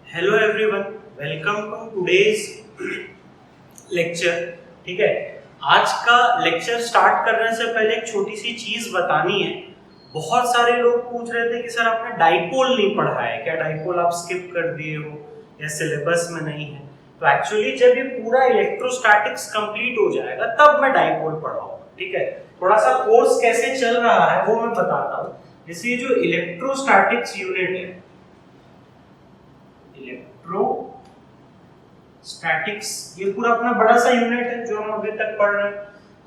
Hello everyone, welcome to today's lecture. ठीक है, आज का लेक्चर स्टार्ट करने से पहले एक छोटी सी चीज बतानी है। बहुत सारे लोग पूछ रहे थे कि सर आपने डाइपोल नहीं पढ़ा है क्या, डाइपोल आप स्किप कर दिए हो या सिलेबस में नहीं है। तो एक्चुअली जब ये पूरा इलेक्ट्रोस्टैटिक्स कंप्लीट हो जाएगा तब मैं डाइपोल पढ़ाऊंगा। ठीक है, थोड़ा सा कोर्स कैसे चल रहा है वो मैं बताता हूँ। जैसे ये जो इलेक्ट्रोस्टैटिक्स यूनिट है, इलेक्ट्रोस्टैटिक्स, ये पूरा अपना बड़ा सा यूनिट है जो हम अभी तक पढ़ रहे हैं।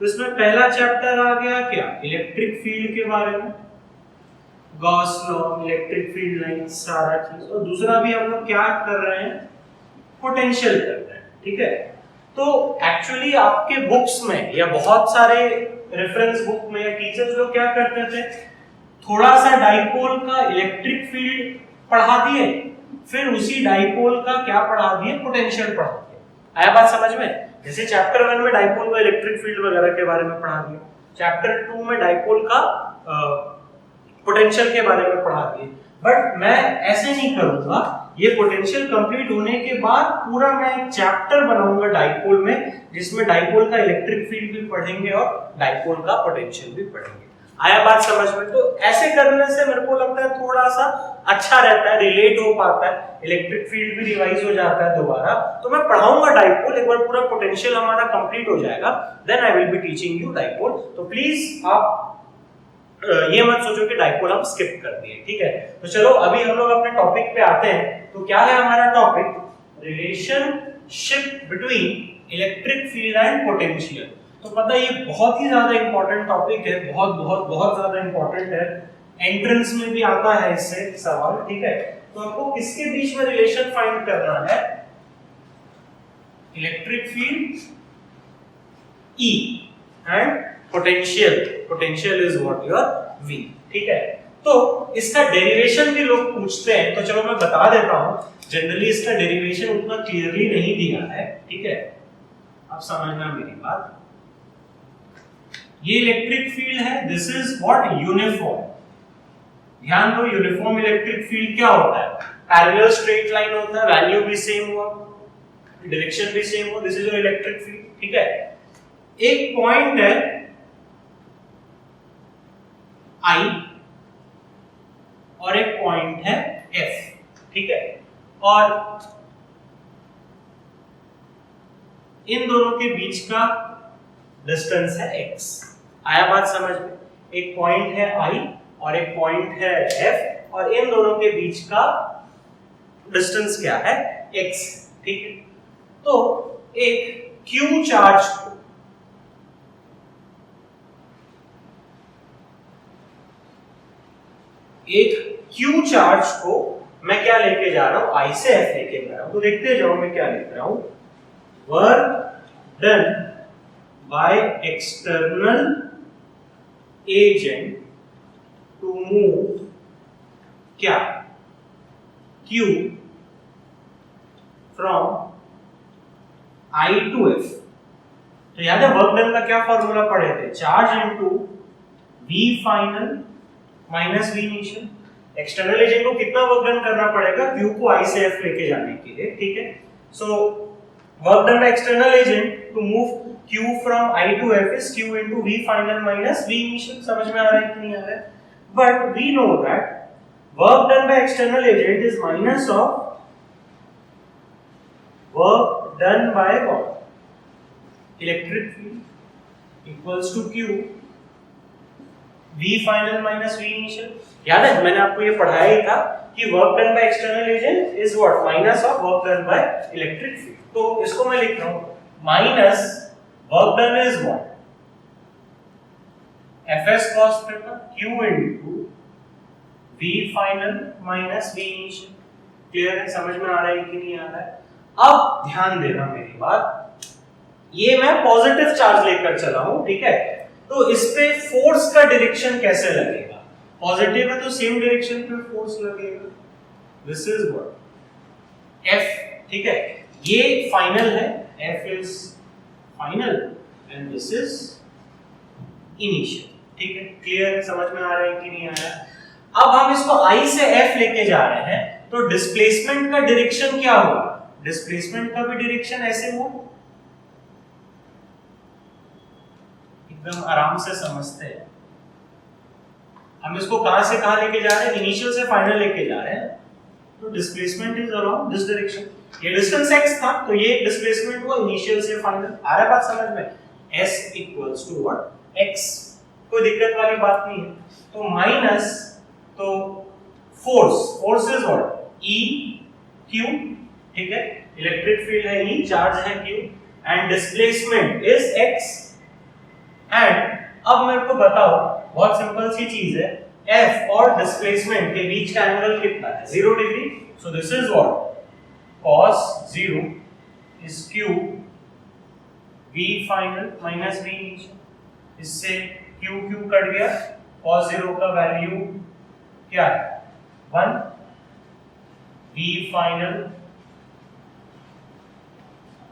तो इसमें पहला चैप्टर आ गया क्या, इलेक्ट्रिक फील्ड के बारे में, Gauss law, electric field line, सारा चीज। और दूसरा भी हम लोग क्या कर रहे हैं, पोटेंशियल कर रहे हैं। ठीक है, तो एक्चुअली आपके बुक्स में या बहुत सारे रेफरेंस बुक में टीचर्स लोग क्या करते थे, थोड़ा सा डाइपोल का इलेक्ट्रिक फील्ड पढ़ा दिए, फिर उसी डाइपोल का क्या पढ़ा दिए, पोटेंशियल पढ़ा दिए। आया बात समझ में। जैसे चैप्टर 1 में डाइपोल का इलेक्ट्रिक फील्ड वगैरह के बारे में पढ़ा दिया, चैप्टर 2 में डाइपोल का पोटेंशियल के बारे में पढ़ा दिए। बट मैं ऐसे नहीं करूंगा, ये पोटेंशियल कंप्लीट होने के बाद पूरा मैं एक चैप्टर बनाऊंगा डाइपोल में, जिसमें डाइपोल का इलेक्ट्रिक फील्ड भी पढ़ेंगे और डाइपोल का पोटेंशियल भी पढ़ेंगे। आया बात समझ में। तो ऐसे करने से मेरे को लगता है थोड़ा सा अच्छा रहता है, रिलेट हो पाता है, इलेक्ट्रिक फील्ड भी रिवाइज हो जाता है दोबारा। तो मैं पढ़ाऊंगा डाइपोल, एक बार पूरा पोटेंशियल हमारा कंप्लीट हो जाएगा, then I will be teaching you dipole. तो प्लीज आप ये मत सोचो कि डाइपोल हम स्किप कर दिए। ठीक है, तो चलो अभी हम लोग अपने टॉपिक पे आते हैं। तो क्या है हमारा topic, relationship between electric field and potential. तो पता है ये बहुत ही ज्यादा इंपॉर्टेंट टॉपिक है, बहुत बहुत बहुत ज्यादा इंपॉर्टेंट है, एंट्रेंस में भी आता है इससे सवाल। ठीक है, तो आपको किसके बीच में रिलेशन फाइंड करना है, electric field E and potential, potential is what your V। ठीक है, तो इसका डेरिवेशन भी लोग पूछते हैं, तो चलो मैं बता देता हूं। जनरली इसका डेरिवेशन उतना क्लियरली नहीं दिया है। ठीक है, अब समझना मेरी बात। ये इलेक्ट्रिक फील्ड है, दिस इज व्हाट, यूनिफॉर्म। ध्यान दो, यूनिफॉर्म इलेक्ट्रिक फील्ड क्या होता है, पैरेलल स्ट्रेट लाइन होता है, वैल्यू भी सेम हो, डायरेक्शन भी सेम हो, this is your electric field. ठीक है, एक पॉइंट है I और एक पॉइंट है F। ठीक है, और इन दोनों के बीच का डिस्टेंस है x। आया बात समझ में। एक पॉइंट है I और एक पॉइंट है F, और इन दोनों के बीच का डिस्टेंस क्या है, x। ठीक है, तो एक Q चार्ज को मैं क्या लेके जा रहा हूं, I से F लेके जा रहा हूं। तो देखते जाओ मैं क्या लिख रहा हूं, work done by external agent to move क्या, Q from I to F। तो याद है वर्क डन का क्या फॉर्मूला पढ़े थे, charge into V final minus V initial. External agent को कितना वर्क डन करना पड़ेगा, Q को I से F लेके जाने के लिए। ठीक है, so work done by external agent to move Q from I to F is Q into V final minus V initial. समझ में आ रहा है कि नहीं आ रहा है। But we know that work done by external agent is minus of work done by what, electric field equals to Q V final minus V initial. याद है मैंने आपको ये पढ़ाया ही था कि work done by external agent is what, minus of work done by electric field. तो इसको मैं लिख रहा हूं minus work done is what, Fs cos theta Q into V final minus V initial. Clear है, समझ में आ रहा है कि नहीं आ रहा है। अब ध्यान देना मेरी बात, ये मैं पॉजिटिव चार्ज लेकर चला हूं। ठीक है, तो इस पे फोर्स का डायरेक्शन कैसे लगेगा, पॉजिटिव है तो सेम डायरेक्शन पे फोर्स लगेगा, दिस इज व्हाट F। ठीक है, ये फाइनल है, F is final and this is initial. ठीक है, क्लियर, समझ में आ रहा है कि नहीं आ रहा है। अब हम इसको I से F लेके जा रहे हैं, तो डिस्प्लेसमेंट का डायरेक्शन क्या होगा? डिस्प्लेसमेंट का भी डायरेक्शन ऐसे हुआ। एकदम आराम से समझते हैं। हम इसको कहां से कहां लेके जा रहे हैं? इनिशियल से फाइनल लेके जा रहे हैं। तो displacement is along this direction. ये डिस्टेंस x था, तो ये डिस्प्लेसमेंट हुआ इनिशियल से फाइनल। आ रहा है बात समझ में? s equals to what? x। कोई दिक्कत वाली बात नहीं है। तो माइनस, तो force is what? E q, ठीक है? इलेक्ट्रिक फील्ड है E, चार्ज है q, and displacement is x। And अब मेरे को बताओ, बहुत सिंपल सी चीज है, f और डिस्प्लेसमेंट के बीच का एंगल कितना है? 0 degree. So this is what? cos 0 is q v final minus v initial। इससे q कट गया, cos 0 का वैल्यू क्या है? 1। v final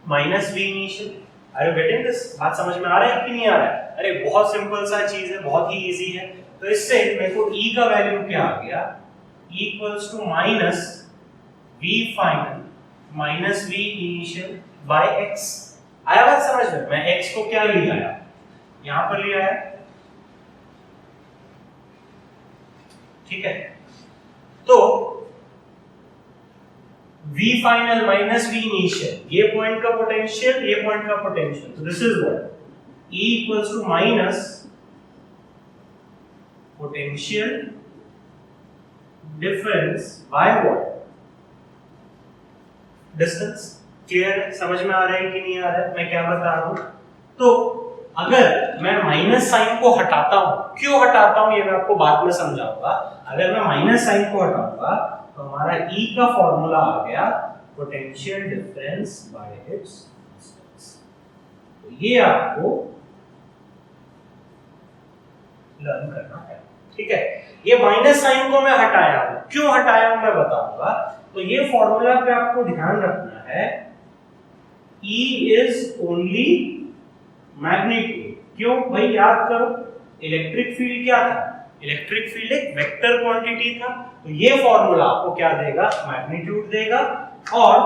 minus v initial। Are you getting this? बात समझ में आ रहा है कि नहीं आ रहा है? अरे बहुत सिंपल सा चीज है, बहुत ही इजी है। तो इससे मेरे को e का वैल्यू क्या आ गया? e equals to minus v final minus v initial by x। आया बात समझ में? मैं x को क्या ले आया? यहां पर ले आया, ठीक है? तो v final minus v initial, ये पॉइंट का पोटेंशियल, ये पॉइंट का पोटेंशियल। तो this is what? e equals to minus potential difference by what? Distance. Clear है? समझ में आ रहा है कि नहीं आ रहा है मैं क्या बता रहा हूं? तो अगर मैं माइनस साइन को हटाता हूं, क्यों हटाता हूं ये मैं आपको बाद में समझाऊंगा। अगर मैं माइनस साइन को हटाऊंगा तो हमारा E का फॉर्मूला आ गया potential difference bye it's distance. तो ये आपको लर्न करना है, ठीक है? ये माइनस साइन को मैं हटाया हूं, क्यों हटाया हूं मैं बताऊंगा। तो ये फॉर्मूला पे आपको ध्यान रखना है, E इज ओनली मैग्नीट्यूड। क्यों भाई? याद करो, इलेक्ट्रिक फील्ड क्या था? इलेक्ट्रिक फील्ड एक वेक्टर क्वांटिटी था। तो ये फॉर्मूला आपको क्या देगा? मैग्नीट्यूड देगा। और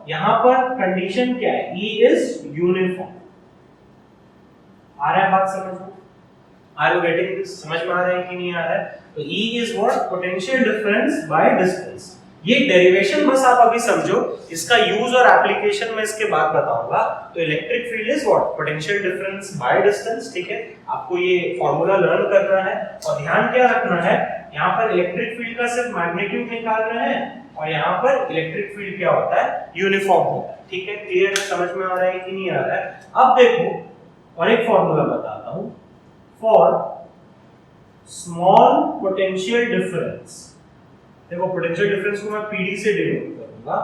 यहां पर कंडीशन क्या है? E is uniform. आ रहा है बात समझ में? Are you getting this? समझ में आ रहा है कि नहीं आ रहा है? तो E is what? Potential difference by distance. ये डेरिवेशन बस आप अभी समझो, इसका यूज और एप्लीकेशन मैं इसके बाद बताऊंगा। तो electric field is what? Potential difference by distance, ठीक है? आपको ये फॉर्मूला लर्न करना है और ध्यान क्या रखना है, यहाँ पर इलेक्ट्रिक फील्ड का सिर्फ मैग्नीट्यूड निकाल रहे हैं और यहाँ पर इलेक्ट्रिक फील्ड क्या होता है? यूनिफॉर्म होता है, ठीक है? क्लियर है? समझ में आ रहा है कि नहीं आ रहा है? अब देखो और एक फॉर्मूला बताता हूं, फॉर स्मॉल पोटेंशियल डिफरेंस। देखो पोटेंशियल डिफरेंस को मैं पीडी से डिनोट करूंगा।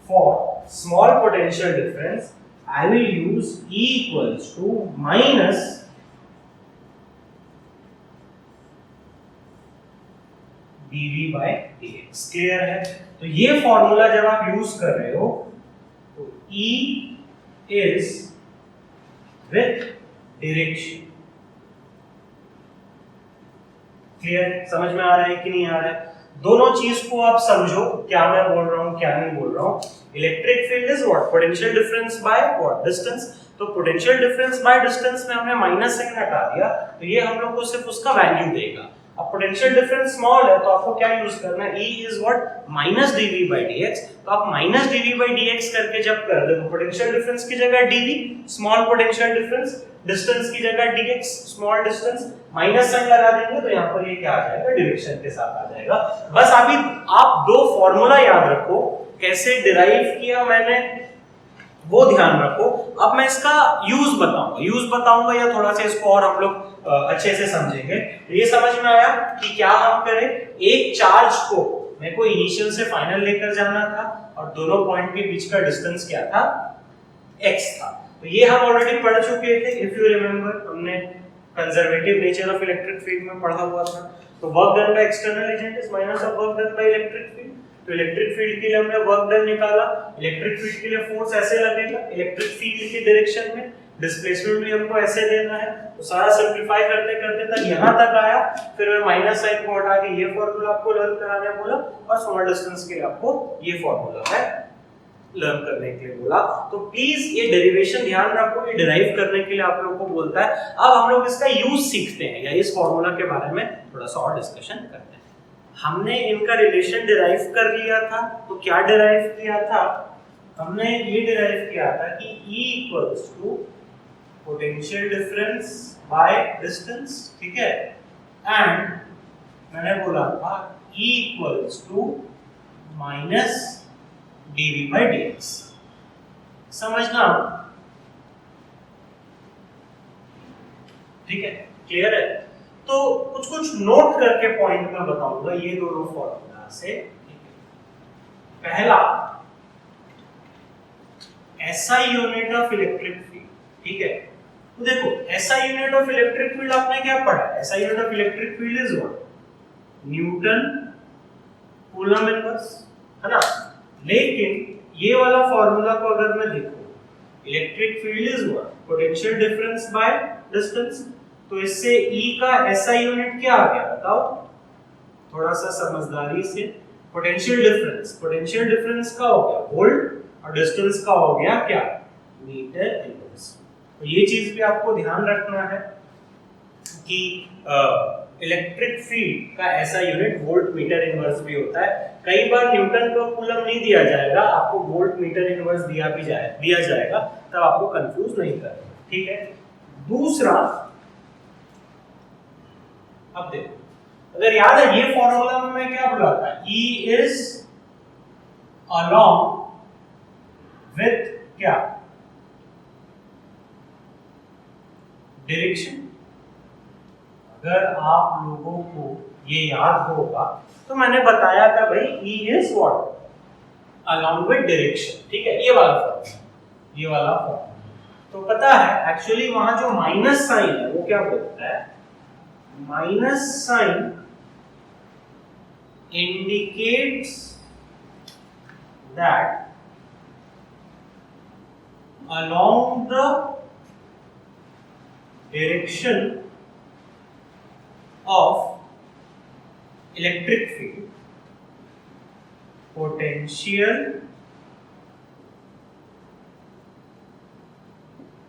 For small potential difference I will use E equals to minus dV by dx। Clear है? तो ये फॉर्मूला जब आप यूज कर रहे हो तो E is with direction. Clear? समझ में आ रहा है कि नहीं आ रहा है? दोनों चीज को आप समझो, क्या मैं बोल रहा हूं क्या नहीं बोल रहा हूं। Electric field is what? Potential difference by what? Distance. तो पोटेंशियल डिफरेंस बाय डिस्टेंस में हमने माइनस साइन हटा दिया, तो ये हम लोग को सिर्फ उसका वैल्यू देगा। अब पोटेंशियल डिफरेंस स्मॉल है तो आपको क्या यूज करना है? E is what? Minus dV by dx। तो आप माइनस dV by dx करके जब कर दो तो पोटेंशियल डिफरेंस की जगह dV, small potential difference, distance की जगह dx, small distance, minus sign लगा देंगे तो यहाँ पर ये क्या आ जाएगा? डायरेक्शन के साथ आ जाएगा। बस अभी आप दो फॉर्मूला याद रखो, कैसे डिराइव किया मैंने वो ध्यान रखो। अब मैं इसका यूज बताऊंगा या थोड़ा सा इसको और हम लोग अच्छे से समझेंगे। ये समझ में आया कि क्या हम करें? एक चार्ज को मेरे को इनिशियल से फाइनल लेकर जाना था और दोनों पॉइंट के बीच का डिस्टेंस क्या था? x था। तो ये हम ऑलरेडी पढ़ चुके थे, इफ यू रिमेंबर, हमने conservative nature of electric field में पढ़ा हुआ था। तो work done by external agent is minus of work done by electric field. तो इलेक्ट्रिक फील्ड के लिए हमने वर्क डन निकाला, इलेक्ट्रिक फील्ड के लिए फोर्स ऐसे लगेगा इलेक्ट्रिक फील्ड की डायरेक्शन में, डिस्प्लेसमेंट भी हमको ऐसे देना है, तो सारा सिंपलीफाई करते करते तक यहाँ तक आया, फिर मैं माइनस साइन को हटा के ये फॉर्मूला आपको लर्न कराने बोला और स्मॉल डिस्टेंस के लिए आपको ये फॉर्मूला है लर्न करने के लिए बोला। तो प्लीज ये डेरिवेशन ध्यान रखो, ये डिराइव करने के लिए आप लोगों को बोलता है। अब हम लोग इसका यूज सीखते हैं या इस फॉर्मूला के बारे में थोड़ा सा और डिस्कशन करते हैं। हमने इनका रिलेशन डिराइव कर लिया था, तो क्या डिराइव किया था? हमने ये डिराइव किया था कि E equals to potential difference by distance, ठीक है, एंड मैंने बोला था E equals to minus dv by dx। समझना, ठीक है, क्लियर है? तो कुछ कुछ नोट करके पॉइंट में बताऊंगा ये दोनों फॉर्मूला से। पहला SI unit of electric field, ठीक है। तो देखो SI unit of electric field आपने क्या पढ़ा? SI unit of electric field is what? Newton coulomb inverse, है ना। लेकिन ये वाला फॉर्मूला को अगर मैं देखूं, electric field is what? Potential difference by distance, तो इससे E का SI यूनिट क्या आ गया बताओ? थोड़ा सा समझदारी से, पोटेंशियल डिफरेंस का हो गया वोल्ट और डिस्टेंस का हो गया क्या? Metre inverse. तो ये चीज भी आपको ध्यान रखना है कि इलेक्ट्रिक फील्ड का ऐसा यूनिट वोल्ट मीटर इनवर्स भी होता है। कई बार न्यूटन का कूलम नहीं दिया जाएगा, आपको वोल्ट मीटर इनवर्स दिया जाएगा, तब आपको कंफ्यूज नहीं करना, ठीक है। दूसरा, अब देखो, अगर याद है ये फॉर्मूला में मैं क्या बोला था? E इज अलोंग विथ क्या? डायरेक्शन। अगर आप लोगों को ये याद होगा तो मैंने बताया था भाई E is what? Along with direction, ठीक है, ये वाला फॉर्मूला। तो पता है एक्चुअली वहां जो माइनस साइन है वो क्या बोलता है? Minus sign indicates that along the direction of electric field potential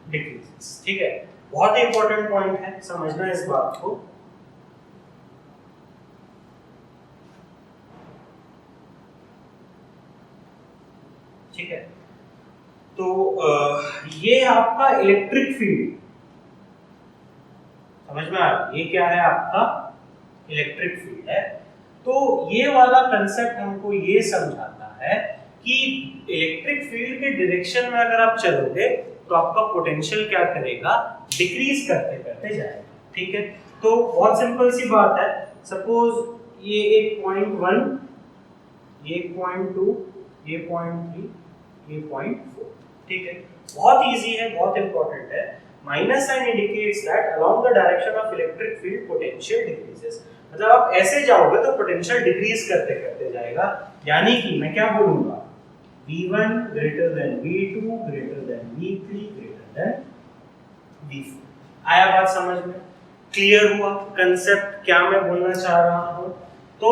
decreases, ठीक है। बहुत इंपॉर्टेंट पॉइंट है, समझना इस बात को। ठीक है, तो ये आपका इलेक्ट्रिक फील्ड समझ में आया? ये क्या है? आपका इलेक्ट्रिक फील्ड है। तो ये वाला कंसेप्ट हमको ये समझाता है कि इलेक्ट्रिक फील्ड के डायरेक्शन में अगर आप चलोगे तो आपका पोटेंशियल क्या करेगा? डिक्रीज करते करते जाएगा, ठीक है। तो बहुत सिंपल सी बात है, सपोज ये एक 0.1, ये 0.2, ये 0.3, ये 0.4, ठीक है। बहुत इजी है, बहुत इंपॉर्टेंट है। Minus sign indicates that along the direction of electric field potential decreases. मतलब आप ऐसे जाओगे तो पोटेंशियल डिक्रीज करते करते जाएगा, यानी कि मैं क्या बोलूंगा? V1 greater than V2 greater than V3 greater than V4। आया बात समझ में? क्लियर हुआ कंसेप्ट क्या मैं बोलना चाह रहा हूं? तो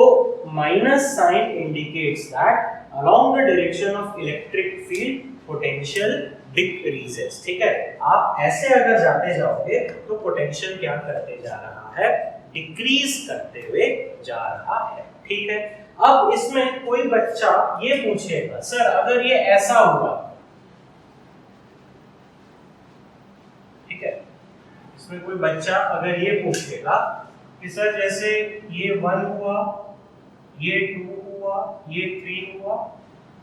minus sign indicates that along the direction of electric field potential decreases, ठीक है। आप ऐसे अगर जाते जाओगे तो पोटेंशियल क्या करते जा रहा है? डिक्रीज करते हुए जा रहा है, ठीक है। अब इसमें कोई बच्चा ये पूछेगा, सर अगर ये ऐसा हुआ, ठीक है, इसमें कोई बच्चा अगर ये पूछेगा कि सर जैसे ये 1 हुआ, ये 2 हुआ, ये 3 हुआ,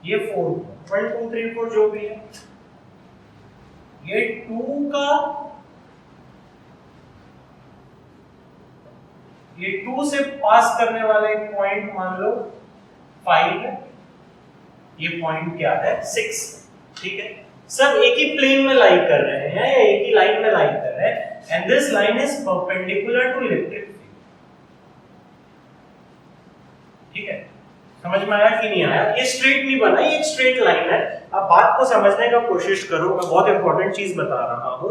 ये 4 हुआ, 1 2 3 4 जो भी है, ये 2 का, ये 2 से पास करने वाला एक पॉइंट मान लो 5 है, ये पॉइंट क्या है? 6, ठीक है। सब एक ही प्लेन में लाई कर रहे हैं या एक ही लाइन में लाई कर रहे हैं, and this line is perpendicular to electric field, ठीक है। समझ में आया कि नहीं आया? ये स्ट्रेट नहीं बना, ये एक स्ट्रेट लाइन है। अब बात को समझने का कोशिश करो, मैं बहुत इंपॉर्टेंट चीज बता रहा हूँ।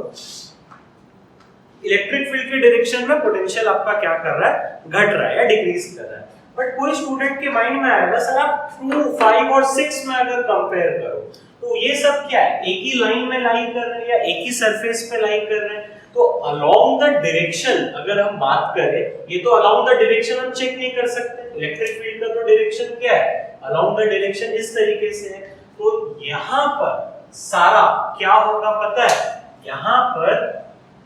इलेक्ट्रिक फील्ड की डायरेक्शन में पोटेंशियल आपका क्या कर रहा है, घट रहा है या डिक्रीज कर रहा है। बट कोई स्टूडेंट के माइंड में आएगा सर आप 2, 5 और 6 में अगर कंपेयर करो तो ये सब क्या है, एक ही लाइन में लाई कर रहे हैं या एक ही सरफेस पे लाई कर रहे हैं। तो अलोंग द डायरेक्शन अगर हम बात करें, ये तो अलोंग द डायरेक्शन हम चेक नहीं कर सकते। इलेक्ट्रिक फील्ड का तो डायरेक्शन क्या है, अलोंग द डायरेक्शन इस तरीके से है। तो यहां पर सारा क्या होगा पता है, यहां पर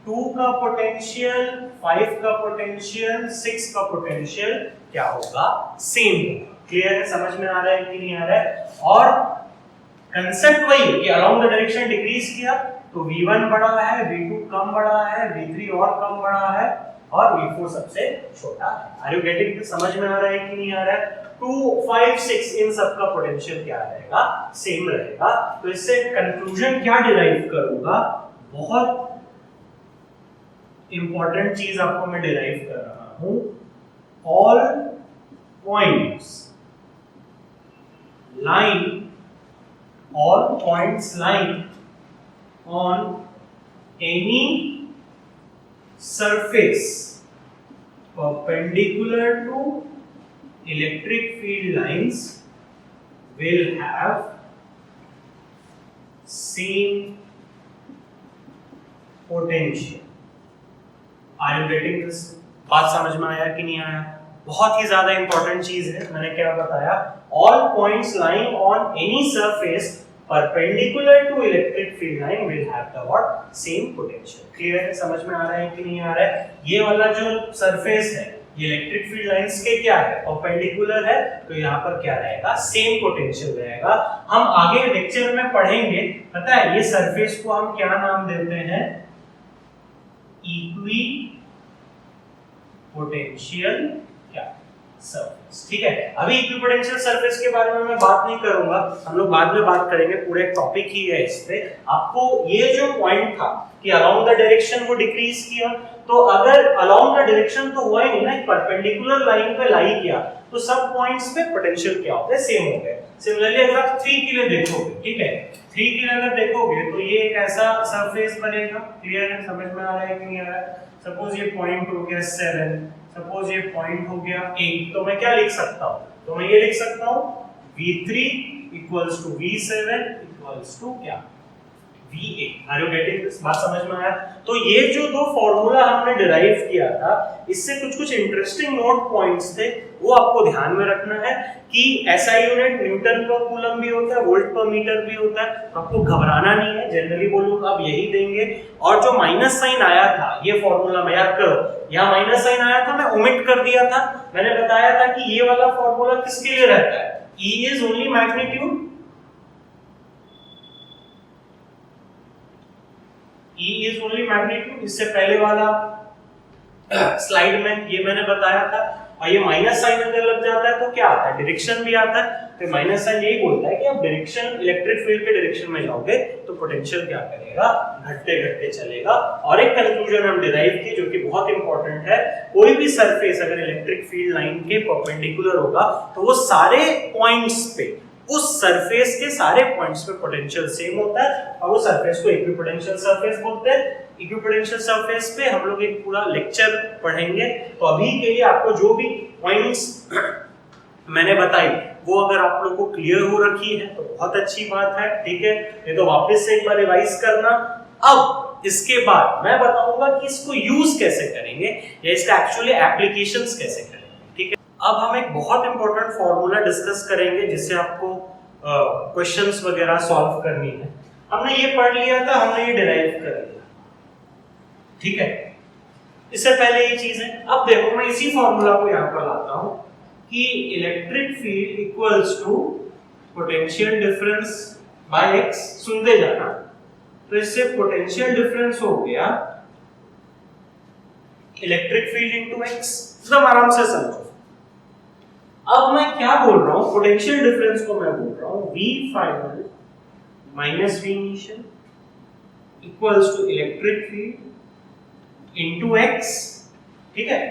2 का पोटेंशियल, 5 का पोटेंशियल, 6 का पोटेंशियल क्या होगा, सेम होगा। क्लियर है, समझ में आ रहा है कि नहीं आ रहा है? और कंसेप्ट वही है कि अलोंग द डायरेक्शन डिक्रीज किया तो V1 बड़ा है, V2 कम बड़ा है, V3 और कम बड़ा है और V4 सबसे छोटा है। Are you getting this? समझ में आ रहा है कि नहीं आ रहा है? 2, 5, 6 इन सब का पोटेंशियल क्या रहेगा, सेम रहेगा। तो इससे कंक्लूजन क्या डिराइव करूंगा, बहुत इंपॉर्टेंट चीज आपको मैं डिराइव कर रहा हूं। All points lying on any surface perpendicular to electric field lines will have same potential. Are you getting this? बात समझ में आया कि नहीं आया? बहुत ही ज्यादा इंपॉर्टेंट चीज है। मैंने क्या बताया, all points lying on any surface perpendicular to electric field line will have the what, same potential. Clear है, समझ में आ रहा है कि नहीं आ रहा है? ये वाला जो सरफेस है ये इलेक्ट्रिक फील्ड लाइंस के क्या है, परपेंडिकुलर है, तो यहाँ पर क्या रहेगा, सेम पोटेंशियल रहेगा। हम आगे लेक्चर में पढ़ेंगे, पता है ये सरफेस को हम क्या नाम देते हैं, इक्वी पोटेंशियल क्या सरफेस। ठीक है, अभी इक्विपोटेंशियल सरफेस के बारे में मैं बात नहीं करूंगा, हम लोग बाद में बात करेंगे, पूरे टॉपिक ही है इस पे। आपको ये जो पॉइंट था कि अलोंग द डायरेक्शन वो डिक्रीज किया, तो अगर अलोंग द डायरेक्शन तो हुआ ही नहीं ना, परपेंडिकुलर लाइन पे लाई किया तो सब पॉइंट्स पे पोटेंशियल क्या होते हैं, सेम हो गए। सिमिलरली अगर आप 3 के लिए देखोगे, ठीक है, 3 के लिए अगर देखोगे तो ये एक ऐसा सरफेस बनेगा। क्लियर है, समझ में आ रहा है कि नहीं आ रहा है? सपोज ये पॉइंट हो गया 7, सपोज ये पॉइंट हो गया 8, तो मैं क्या लिख सकता हूं, तो मैं ये लिख सकता हूं V3 equals to V7 equals to क्या, V8। Are you getting this? बात समझ में आया? तो ये जो दो फॉर्मूला हमने डिराइव किया था, इससे कुछ इंटरेस्टिंग नोट पॉइंट्स थे, वो आपको ध्यान में रखना है कि SI यूनिट न्यूटन पर कूलम भी होता है, वोल्ट पर मीटर भी होता है, आपको घबराना नहीं है, जनरली वो लोग अब यही देंगे। और जो माइनस साइन आया था, ये फॉर्मूला में याद करो, यहाँ माइनस साइन आया था, मैं ओमिट कर दिया था। मैंने बताया था कि ये वाला फॉर्मूला किसके लिए रहता है, E is only magnitude, E is only magnitude। इससे पहले वाला स्लाइड में ये मैंने बताया था। और ये माइनस साइन अगर लग जाता है तो क्या आता है, डायरेक्शन भी आता है। तो माइनस साइन यही बोलता है कि आप डायरेक्शन, इलेक्ट्रिक फील्ड के डायरेक्शन में जाओगे तो पोटेंशियल क्या करेगा, घटते घटते चलेगा। और एक कंक्लूजन हम डिराइव की जो कि बहुत इंपॉर्टेंट है, कोई भी सरफेस अगर इलेक्ट्रिक फील्ड लाइन के परपेंडिकुलर होगा तो वो सारे पॉइंट्स पे, उस सरफेस के सारे पॉइंट्स पे पोटेंशियल सेम होता है, और वो सरफेस को इक्विपोटेंशियल सरफेस बोलते हैं। इक्विपोटेंशियल सरफेस पे हम लोग एक पूरा लेक्चर पढ़ेंगे। तो अभी के लिए आपको जो भी पॉइंट्स मैंने बताई वो अगर आप लोग को क्लियर हो रखी है तो बहुत अच्छी बात है, ठीक है, नहीं तो वापस से एक बार रिवाइज करना। अब इसके बाद मैं बताऊंगा कि इसको यूज कैसे करेंगे या इसका एक्चुअली एप्लीकेशंस कैसे करेंगे, ठीक है। अब हम एक बहुत इंपॉर्टेंट फॉर्मूला डिस्कस करेंगे जिससे आपको क्वेश्चंस वगैरह सॉल्व करनी है। हमने ये पढ़ लिया था, हमने ये डिराइव कर लिया, ठीक है। इससे पहले ये चीज है, अब देखो मैं इसी फॉर्मूला को यहाँ पर लाता हूँ कि electric field equals to potential difference by x। सुनते जाना, तो इससे पोटेंशियल डिफरेंस हो गया इलेक्ट्रिक फील्ड इनटू x। एकदम आराम से समझो। अब मैं क्या बोल रहा हूं, पोटेंशियल डिफरेंस को मैं बोल रहा हूं V final minus V initial equals to electric field into x, ठीक है।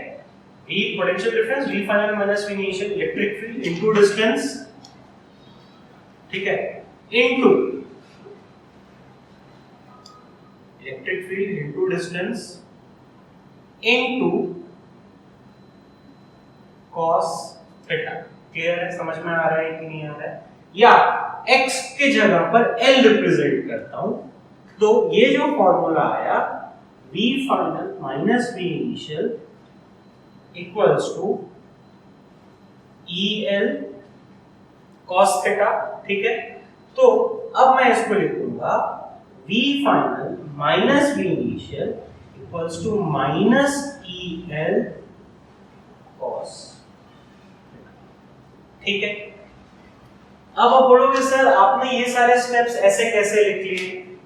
V potential difference V final minus V initial electric field into distance, ठीक है, into electric field into distance into cos theta. Clear है, समझ में आ रहा है कि नहीं आ रहा है? या x के जगह पर L रिप्रेजेंट करता हूं, तो ये जो फॉर्मूला आया V final minus V initial equals to EL cos theta, ठीक है। तो अब मैं इसको लिखूंगा V final minus V initial equals to minus EL cos, ठीक है। अब आप बोलोगे सर आपने ये सारे स्टेप्स ऐसे कैसे लिख लिए,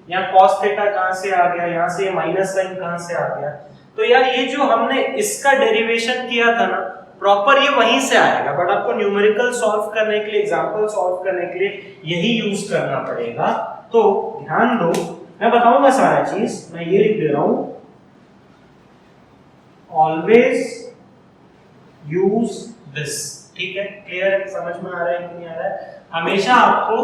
यहाँ cos थीटा कहां से आ गया, यहाँ से माइनस साइन कहां से आ गया? तो यार ये जो हमने इसका डेरिवेशन किया था ना, प्रॉपर ये वहीं से आएगा, बट आपको न्यूमेरिकल सॉल्व करने के लिए, एग्जांपल सॉल्व करने के लिए यही यूज करना पड़ेगा। तो ध्यान दो, मैं बताऊंगा सारा चीज, मैं ये लिख दे रहा हूं, ऑलवेज यूज दिस, ठीक है। क्लियर है, समझ में आ रहा है कि नहीं आ रहा है? हमेशा आपको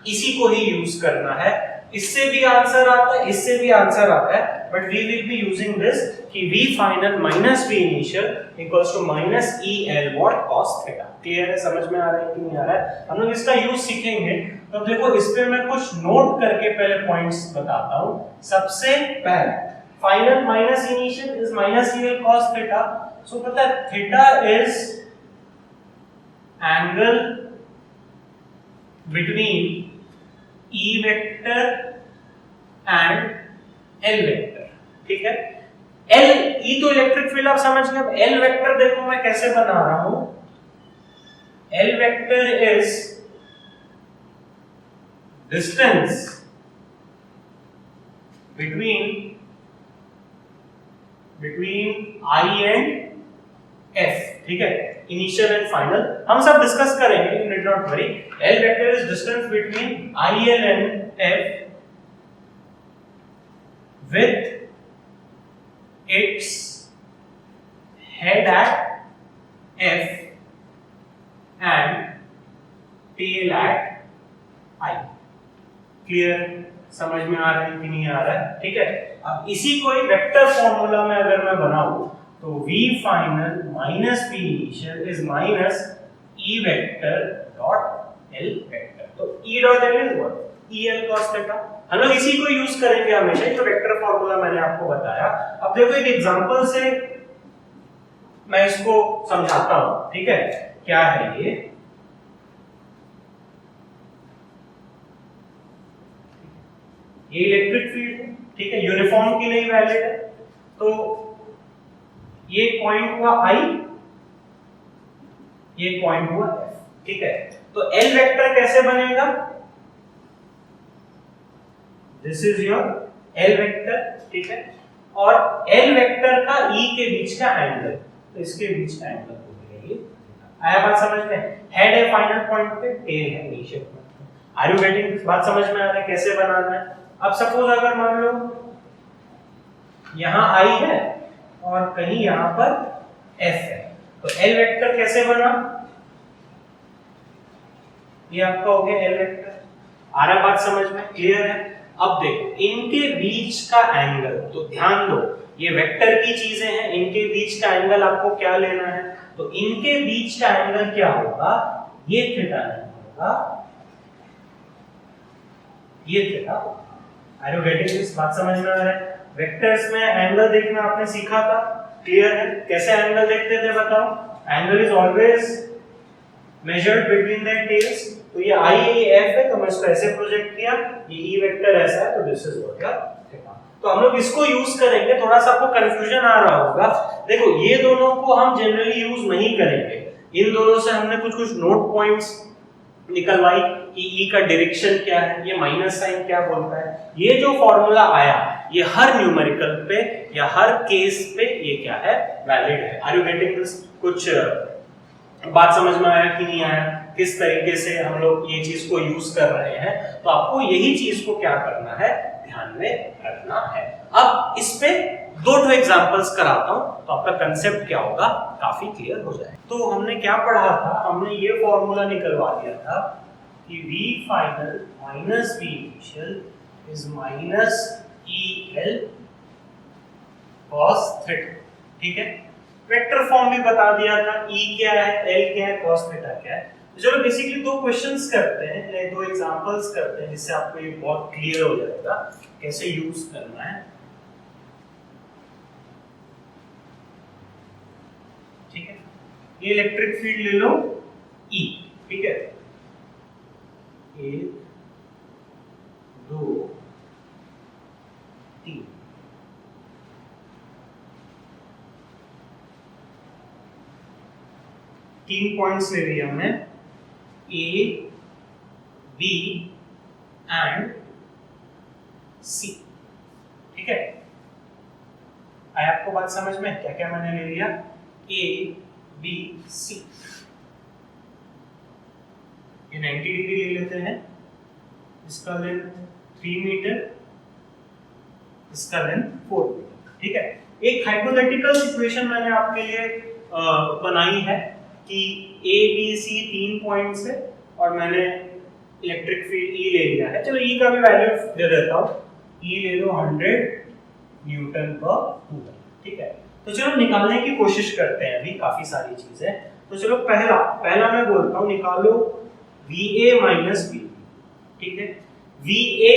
इसी को ही यूज करना है। इससे भी आंसर आता है, इससे भी आंसर आता है, but we will be using this कि V final minus V initial equals to minus EL what cos theta. Clear है, समझ में आ रहा है कि नहीं आ रहा है? हम लोग इसका यूज सीखेंगे। तो देखो इस पे मैं कुछ नोट करके पहले पॉइंट्स बताता हूं। सबसे पहले final minus initial is minus EL cos theta. So पता है theta is angle between E vector and L vector, ठीक है। L E तो इलेक्ट्रिक फील्ड आप समझ गए। अब L वेक्टर देखो मैं कैसे बना रहा हूं। L vector is distance between I and F, ठीक है, इनिशियल एंड फाइनल हम सब डिस्कस करेंगे, you need not worry. L vector is distance between IL and F with its head at F and tail at I। Clear, समझ में आ रहा है कि नहीं आ रहा है? ठीक है। अब इसी को ही वेक्टर फॉर्मूला में अगर मैं बनाऊं तो V final minus V initial is minus E vector dot L vector. तो E dot L is what? EL cos theta. हम लोग इसी को यूज करेंगे हमेशा, जो वेक्टर फॉर्मूला मैंने आपको बताया। अब देखो एक एग्जांपल से मैं इसको समझाता हूं, ठीक है। क्या है ये? ये इलेक्ट्रिक फील्ड है, ठीक है, यूनिफॉर्म की नहीं वैलिड है। तो ये पॉइंट हुआ I, ये पॉइंट हुआ F, ठीक है। तो L वेक्टर कैसे बनेगा? This is your L vector, ठीक है। और L वेक्टर का E के बीच का एंगल, तो इसके बीच का एंगल हो गया ये। आया बात समझ में? हेड है फाइनल पॉइंट पे, टेल है इनिशियल पॉइंट पे। Are you getting this? बात समझ में आ रहा है कैसे बनाना है? अब सपोज अगर मान लो यहां I है और कहीं यहां पर F है, तो L वेक्टर कैसे बना? ये आपका हो गया L वेक्टर। आ रहा बात समझ में? क्लियर है? अब देखो इनके बीच का एंगल, तो ध्यान दो ये वेक्टर की चीजें हैं, इनके बीच का एंगल आपको क्या लेना है? तो इनके बीच का एंगल क्या होगा? ये थीटा नहीं होगा, ये थीटा होगा। Are you getting this? बात समझ में आ रहा है? वेक्टर्स में एंगल देखना आपने सीखा था, क्लियर है? कैसे एंगल देखते थे बताओ? Angle is always measured between the tails. तो ये I F है, तो मैं इसको ऐसे प्रोजेक्ट किया, ये E वेक्टर ऐसा है, तो this is what your theta. तो हम लोग इसको यूज करेंगे। थोड़ा सा आपको कंफ्यूजन आ रहा होगा। देखो ये दोनों को हम जनरली यूज नहीं करेंगे, इन दोनों से हमने कुछ कुछ नोट पॉइंट्स निकलवाई कि E का डायरेक्शन क्या है, ये माइनस साइन क्या बोलता है। ये जो फॉर्मूला आया ये हर न्यूमेरिकल पे या हर केस पे ये क्या है? वैलिड है। Are you getting this? कुछ बात समझ में आया कि नहीं आया? किस तरीके से हम लोग ये चीज को यूज कर रहे हैं? तो आपको यही चीज को क्या करना है? ध्यान में रखना है। अब इस पे 2 एग्जांपल्स कराता हूं तो आपका कंसेप्ट क्या होगा काफी क्लियर हो जाए। तो हमने क्या पढ़ा था, हमने ये फॉर्मूला निकलवा दिया था कि v final minus v initial is minus EL cos theta. ठीक है, वेक्टर फॉर्म भी बता दिया था, E क्या है, L क्या है, cos थीटा क्या है। तो चलो बेसिकली 2 क्वेश्चंस करते हैं, 2 एग्जांपल्स करते हैं जिससे आपको ये बहुत क्लियर हो जाएगा कैसे यूज करना है। ठीक है, ये इलेक्ट्रिक फील्ड ले लो E। ठीक है, 1 2 3 3 पॉइंट्स ले लिया हमने, A, B एंड C। ठीक है, आया आपको बात समझ में? क्या क्या मैंने ले लिया, A, B, C। ये 90 डिग्री ले लेते हैं, इसका लेंथ 3 मीटर, इसका लेंथ 4 मीटर। ठीक है, एक हाइपोथेटिकल सिचुएशन मैंने आपके लिए बनाई है कि A, B, C 3 पॉइंट्स है और मैंने इलेक्ट्रिक फील्ड E ले लिया है। चलो E का भी वैल्यू दे देता हूँ, E ले लो 100 न्यूटन पर मीटर। ठीक है, तो चलो निकालने की कोशिश करते हैं, अभी काफी सारी चीजें। तो चलो पहला मैं बोलता हूँ निकालो VA माइनस VB। ठीक है, VA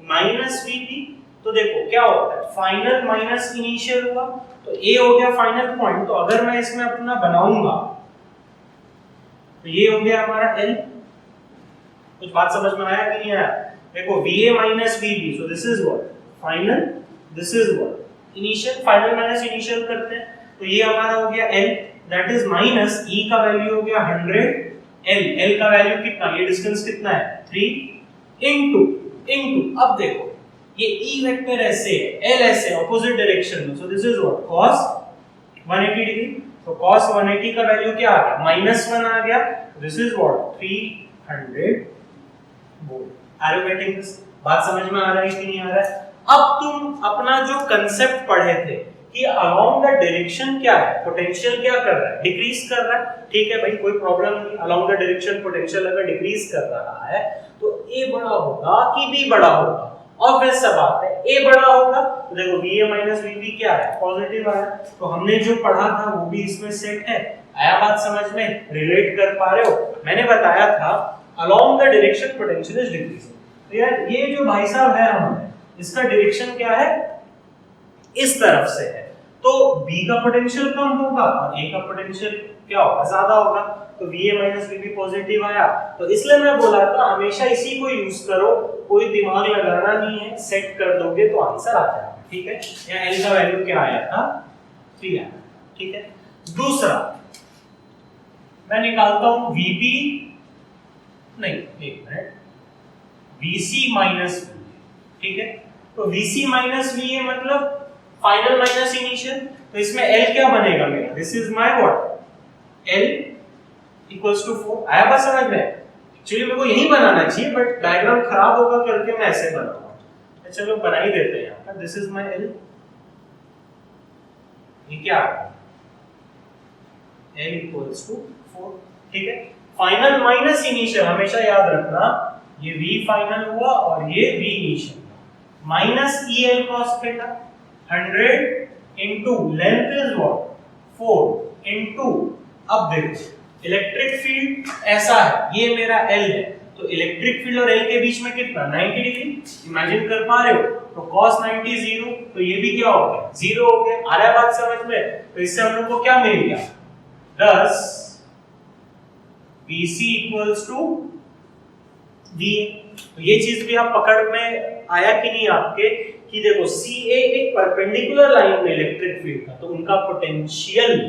माइनस VB, तो देखो क्या होता है, फाइनल माइनस इनिशियल हुआ तो A हो गया फाइनल पॉइंट। तो अगर मैं इसमें अपना बनाऊंगा तो ये हो गया हमारा L। कुछ बात समझ में आया कि नहीं आया? देखो VA minus VB, so this is what final, this is what initial. Final minus initial करते हैं तो ये हमारा हो गया L, that is minus E का वैल्यू हो गया 100, L का वैल्यू कितना, ये डिस्टेंस कितना है 3 इनटू अब देखो ये E वेक्टर ऐसे है, L ऐसे ऑपोजिट डायरेक्शन में, so this is what cos 180 degree. तो cos 180 का वैल्यू क्या आ गया, -1 आ गया। This is what 300 volt. Are you getting this? बात समझ में आ रहा है कि नहीं आ रहा है? अब तुम अपना जो कंसेप्ट पढ़े थे कि अलोंग द डायरेक्शन क्या है, पोटेंशियल क्या कर रहा है, डिक्रीज कर रहा है। ठीक है भाई, कोई प्रॉब्लम नहीं, अलोंग द डायरेक्शन पोटेंशियल अगर डिक्रीज कर रहा है तो A बड़ा होगा कि B बड़ा होगा? ऑब्वियस सा बात है, A बड़ा होगा। तो देखो VA माइनस VB क्या है, पॉजिटिव आया। तो हमने जो पढ़ा था वो भी इसमें सेट है। आया बात समझ में? रिलेट कर पा रहे हो? मैंने बताया था along the direction potential is decreasing. तो यार ये जो भाई साहब है हमारे, इसका डायरेक्शन क्या है, इस तरफ से है, तो B का पोटेंशियल कम होगा और A का पोटेंशियल क्या होगा, ज्यादा होगा। तो VA माइनस VB पॉजिटिव आया। तो इसलिए मैं बोला था हमेशा इसी को यूज करो, कोई दिमाग लगाना नहीं है, सेट कर दोगे तो आंसर आ जाएगा। ठीक है, यहाँ L का वैल्यू क्या आया था, 3 आया। ठीक है, दूसरा मैं निकालता हूं VB, नहीं एक मिनट, VC माइनस VA। ठीक है, तो VC माइनस VA मतलब फाइनल माइनस इनिशियल। तो इसमें L क्या बनेगा मेरा, this is my what L equals to 4। आया बात समझ में? एक्चुअली मेरे को यही बनाना चाहिए बट डायग्राम खराब होगा करके मैं ऐसे बनाऊंगा। चलो बना ही देते हैं यहाँ पर, दिस इज माय L, ये क्या आ गया L इक्वल्स टू 4। ठीक है, फाइनल माइनस इनिशियल हमेशा याद रखना, ये V फाइनल हुआ और ये V इनिशियल हुआ, minus EL cos theta 100 into length is what 4 into, अब देखो इलेक्ट्रिक फील्ड ऐसा है, ये मेरा L है, तो इलेक्ट्रिक फील्ड और L के बीच में कितना 90 डिग्री, इमेजिन कर पा रहे हो? तो cos 90 0, तो ये भी क्या हो गया 0 हो गया। आ रहा है बात समझ में? तो इससे हम लोग को क्या मिल गया, 10 BC इक्वल्स टू VA। तो ये चीज भी आप पकड़ में आया कि नहीं आपके, कि देखो CA एक परपेंडिकुलर लाइन में इलेक्ट्रिक फील्ड था, तो उनका पोटेंशियल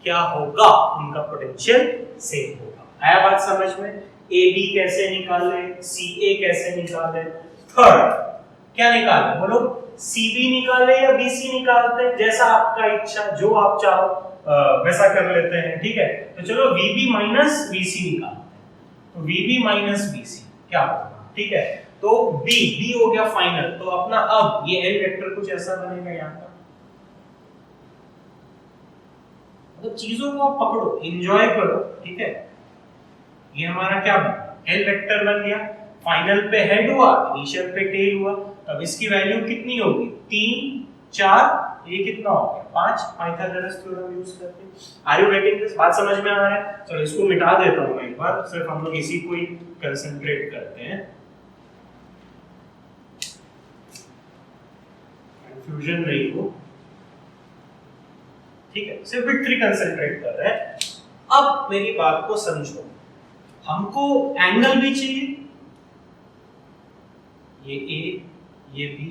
क्या होगा, उनका पोटेंशियल सेम होगा। आया बात समझ में? AB कैसे निकाले, CA कैसे निकाले, थर्ड क्या निकाले बोलो, CB निकाले या BC निकालते, जैसा आपका इच्छा, जो आप चाहो वैसा कर लेते हैं। ठीक है, तो चलो VB माइनस BC निकालते हैं। तो VB माइनस BC क्या होगा? ठीक है, तो B हो गया फाइनल। तो अपना अब ये L वेक्टर कुछ ऐसा बनेगा यहाँ पर, मतलब चीजों को आप पकड़ो, एंजॉय करो, ठीक है। ये हमारा क्या बना, एल वेक्टर बन गया, फाइनल पे हेड हुआ, इनिशियल पे टेल हुआ। अब इसकी वैल्यू कितनी होगी, 3 4, ये कितना हो गया 5, पाइथागोरस थ्योरम यूज करके। आर यू गेटिंग दिस, बात समझ में आ रहा है? चलो इसको मिटा देता हूं मैं एक बार, सिर्फ हम लोग इसी को ही कंसंट्रेट करते हैं, कंफ्यूजन नहीं हो, ठीक है। सिर्फ बिट 3 कंसंट्रेट कर रहे हैं। अब मेरी बात को समझो, हमको एंगल भी चाहिए, ये ए ये बी,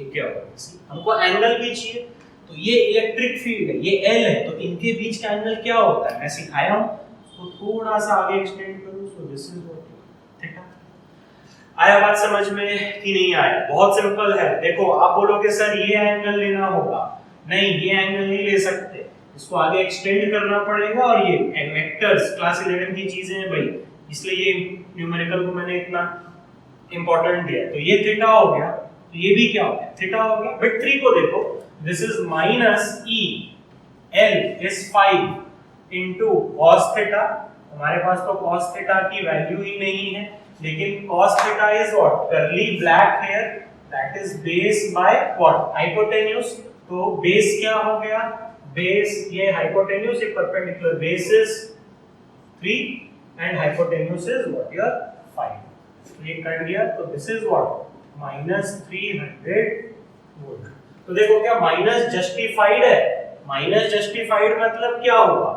क्या होगा, हमको एंगल भी चाहिए। तो ये इलेक्ट्रिक फील्ड है, ये एल है, तो इनके बीच का एंगल क्या होता है मैं सिखाया हूं, उसको थोड़ा सा आगे एक्सटेंड करूं, सो दिस इज व्हाट, ठीक है। आया बात समझ में कि नहीं आया? बहुत सिंपल है। देखो आप बोलोगे सर ये एंगल लेना होगा, नहीं ये एंगल नहीं ले सकते, इसको आगे एक्सटेंड करना पड़ेगा, और ये वेक्टर्स क्लास 11 की चीजें हैं भाई, इसलिए ये न्यूमेरिकल को मैंने इतना इंपॉर्टेंट दिया। तो ये थीटा हो गया, तो ये भी क्या हो गया, थीटा हो गया। बिट 3 को देखो, this is minus E L is 5 into cos theta. हमारे पास तो cos थीटा की वैल्यू ही नहीं है, लेकिन cos theta is what, curly black hair, that is base by what, hypotenuse. तो बेस क्या हो गया, बेस ये हाइपोटेन्यूज, ये perpendicular, base is 3 and hypotenuse is what, your 5। ये कट गया, तो दिस इज व्हाट -300 वोल्ट। तो देखो क्या माइनस जस्टिफाइड है, माइनस जस्टिफाइड मतलब क्या होगा,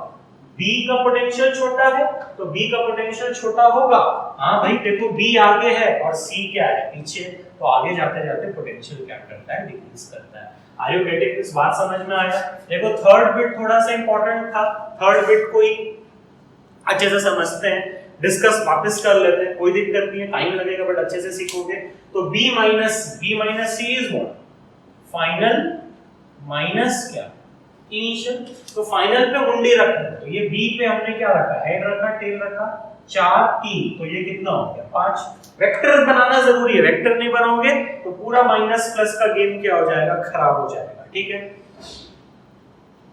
B का पोटेंशियल छोटा है, तो B का पोटेंशियल छोटा होगा। हाँ भाई देखो B आगे है और C क्या है पीछे, तो आगे जाते जाते पोटेंशियल क्या करता है, डिक्रीज करता है। आर यू गेटिंग दिस, बात समझ में आया? देखो थर्ड बिट थोड़ा सा इंपॉर्टेंट था, थर्ड बिट को ही अच्छे से समझते हैं, डिस्कस वापस कर लेते हैं, कोई दिक्कत नहीं है, टाइम लगेगा बट अच्छे से सीखोगे। तो b minus c is what, final minus क्या, इनिशियल। तो फाइनल पे मुंडी रखना, तो ये b पे हमने क्या रखा, हेड रखा, टेल रखा, 4 3, तो ये कितना हो गया 5। वेक्टर बनाना जरूरी है, वेक्टर नहीं बनाओगे तो पूरा माइनस प्लस का गेम क्या हो जाएगा, खराब हो जाएगा, ठीक है।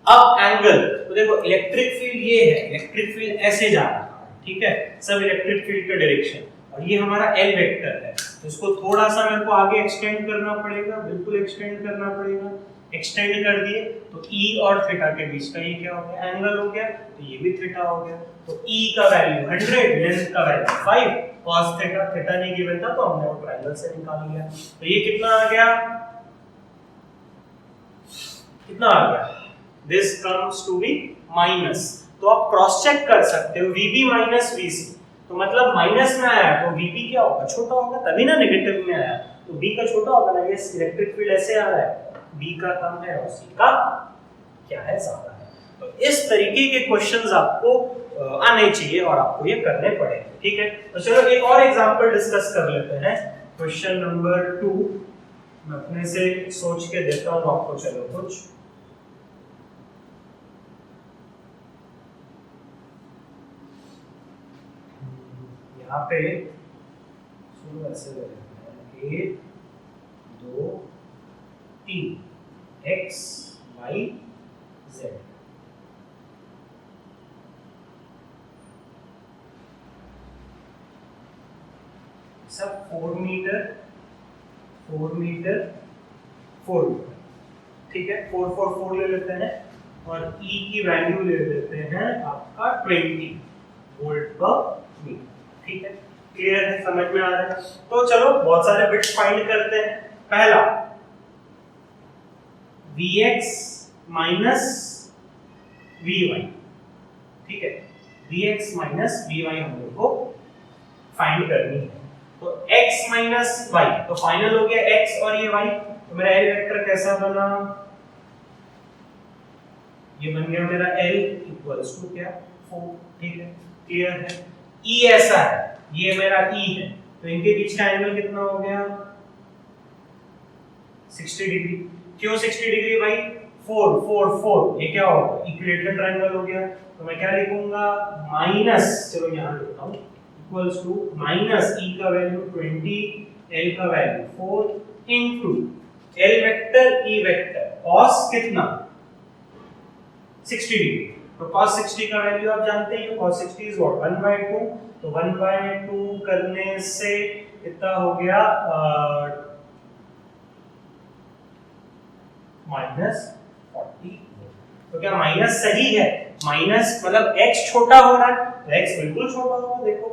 अब एंगल, तो देखो इलेक्ट्रिक फील्ड ये है, इलेक्ट्रिक फील्ड ऐसे जा रहा है, ठीक है, सब इलेक्ट्रिक फील्ड का डायरेक्शन, और ये हमारा एल वेक्टर है, तो इसको थोड़ा सा मेरे को आगे एक्सटेंड करना पड़ेगा, बिल्कुल एक्सटेंड करना पड़ेगा। एक्सटेंड कर दिए तो E और थीटा के बीच का ये क्या हो गया, एंगल हो गया, तो ये भी थीटा हो गया। तो E का वैल्यू 100, लेंथ का वैल्यू 5, cos थीटा, थीटा नहीं गिवन था तो हमने वो ट्रायंगल से निकाल लिया। तो ये कितना आ गया, कितना आ गया, this comes to be minus. तो आप क्रॉस चेक कर सकते हो, VB माइनस VC, तो मतलब माइनस में आया तो VB क्या होगा, छोटा होगा, तभी ना नेगेटिव में आया, तो B का छोटा होगा ना, ये इलेक्ट्रिक फील्ड ऐसे आ रहा है, B का कम है और C का क्या है, ज्यादा है। तो इस तरीके के क्वेश्चंस आपको आने चाहिए और आपको ये करने पड़ेंगे, ठीक है। तो चलो एक और एग्जांपल डिस्कस कर लेते हैं, क्वेश्चन नंबर 2 मैं अपने से सोच के देता हूं आपको, चलो कुछ यहाँ पे शुरू ऐसे ले लेते हैं, 1 2 3 x y z, सब 4 मीटर 4 मीटर 4 मीटर, ठीक है, 4 4 4 ले लेते हैं, और E की वैल्यू ले लेते हैं आपका 20 वोल्ट पर मीटर, ठीक है। क्लियर है, समझ में आ रहा है? तो चलो बहुत सारे बिट्स फाइंड करते हैं। पहला Vx माइनस Vy, ठीक है, Vx माइनस Vy हम लोग को फाइंड करनी है। तो x माइनस y, तो फाइनल हो गया x और ये y, तो मेरा L वेक्टर कैसा बना, ये बन गया मेरा L इक्वल्स टू क्या 4, ठीक है, क्लियर है। E ऐसा है, ये मेरा E है, तो इनके बीच का एंगल कितना हो गया 60 डिग्री। क्यों 60 डिग्री भाई, 4 4 4, ये क्या होगा, इक्विलेटरल ट्रायंगल हो गया। तो मैं क्या लिखूंगा, माइनस, चलो यहां लिखता हूं, इक्वल्स टू माइनस E का वैल्यू 20, L का value 4 into L vector E vector cos कितना 60 डिग्री, तो cos 60 का वैल्यू आप जानते ही हो, cos 60 इज व्हाट 1/2, तो 1/2 करने से कितना हो गया -40। तो क्या माइनस सही है? माइनस मतलब x छोटा हो रहा है तो x बिल्कुल छोटा होगा, देखो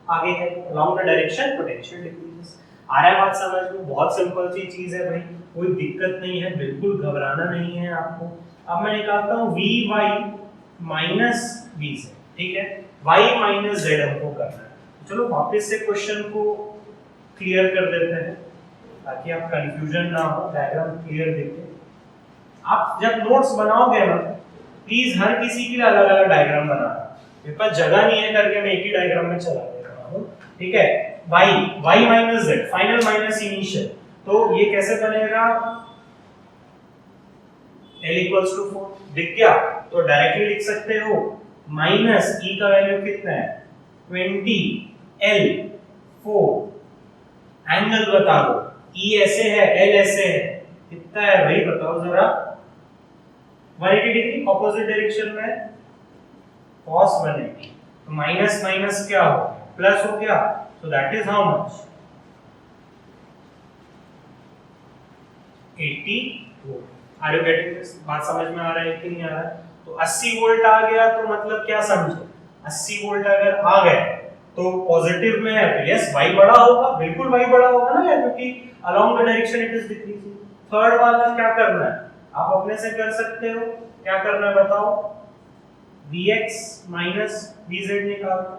आगे है along the direction potential decreases। आ रहा है बात समझ में? बहुत सिंपल सी चीज है भाई, कोई दिक्कत नहीं है, बिल्कुल घबराना नहीं है आपको। अब मैं निकालता हूँ vy माइनस vz, ठीक है, y माइनस z हमको करना है। चलो वापस से क्वेश्चन को क्लियर कर देते हैं ताकि आप कंफ्यूजन ना हो, डायग्राम क्लियर देखें। आप जब नोट्स बनाओगे ना प्लीज हर किसी के लिए अलग अलग डायग्राम बनाना, मेरे पास जगह नहीं है करके मैं एक ही डायग्राम में चला दे रहा हूँ, ठीक है। y minus z final minus initial, तो ये कैसे बनेगा l इक्वल्स टू 4 दिख गया, तो डायरेक्टली लिख सकते हो माइनस e का वैल्यू कितना है 20 l 4 एंगल बता दो, e ऐसे है l ऐसे है, कितना है भाई बताओ जरा 180 डिग्री ऑपोजिट डायरेक्शन में cos 180, तो माइनस माइनस क्या हो प्लस हो गया, so that is how much 80 volt. Are you getting this? बात समझ में आ रहा है कि नहीं आ रहा है? तो 80 वोल्ट आ गया तो मतलब क्या समझो, 80 वोल्ट अगर आ गए तो पॉजिटिव में है तो यस y बड़ा होगा, बिल्कुल y बड़ा होगा ना यार, क्योंकि along the direction it is decreasing. Third वाला क्या करना है आप अपने से कर सकते हो, क्या करना है बताओ, vx माइनस vz निकालो,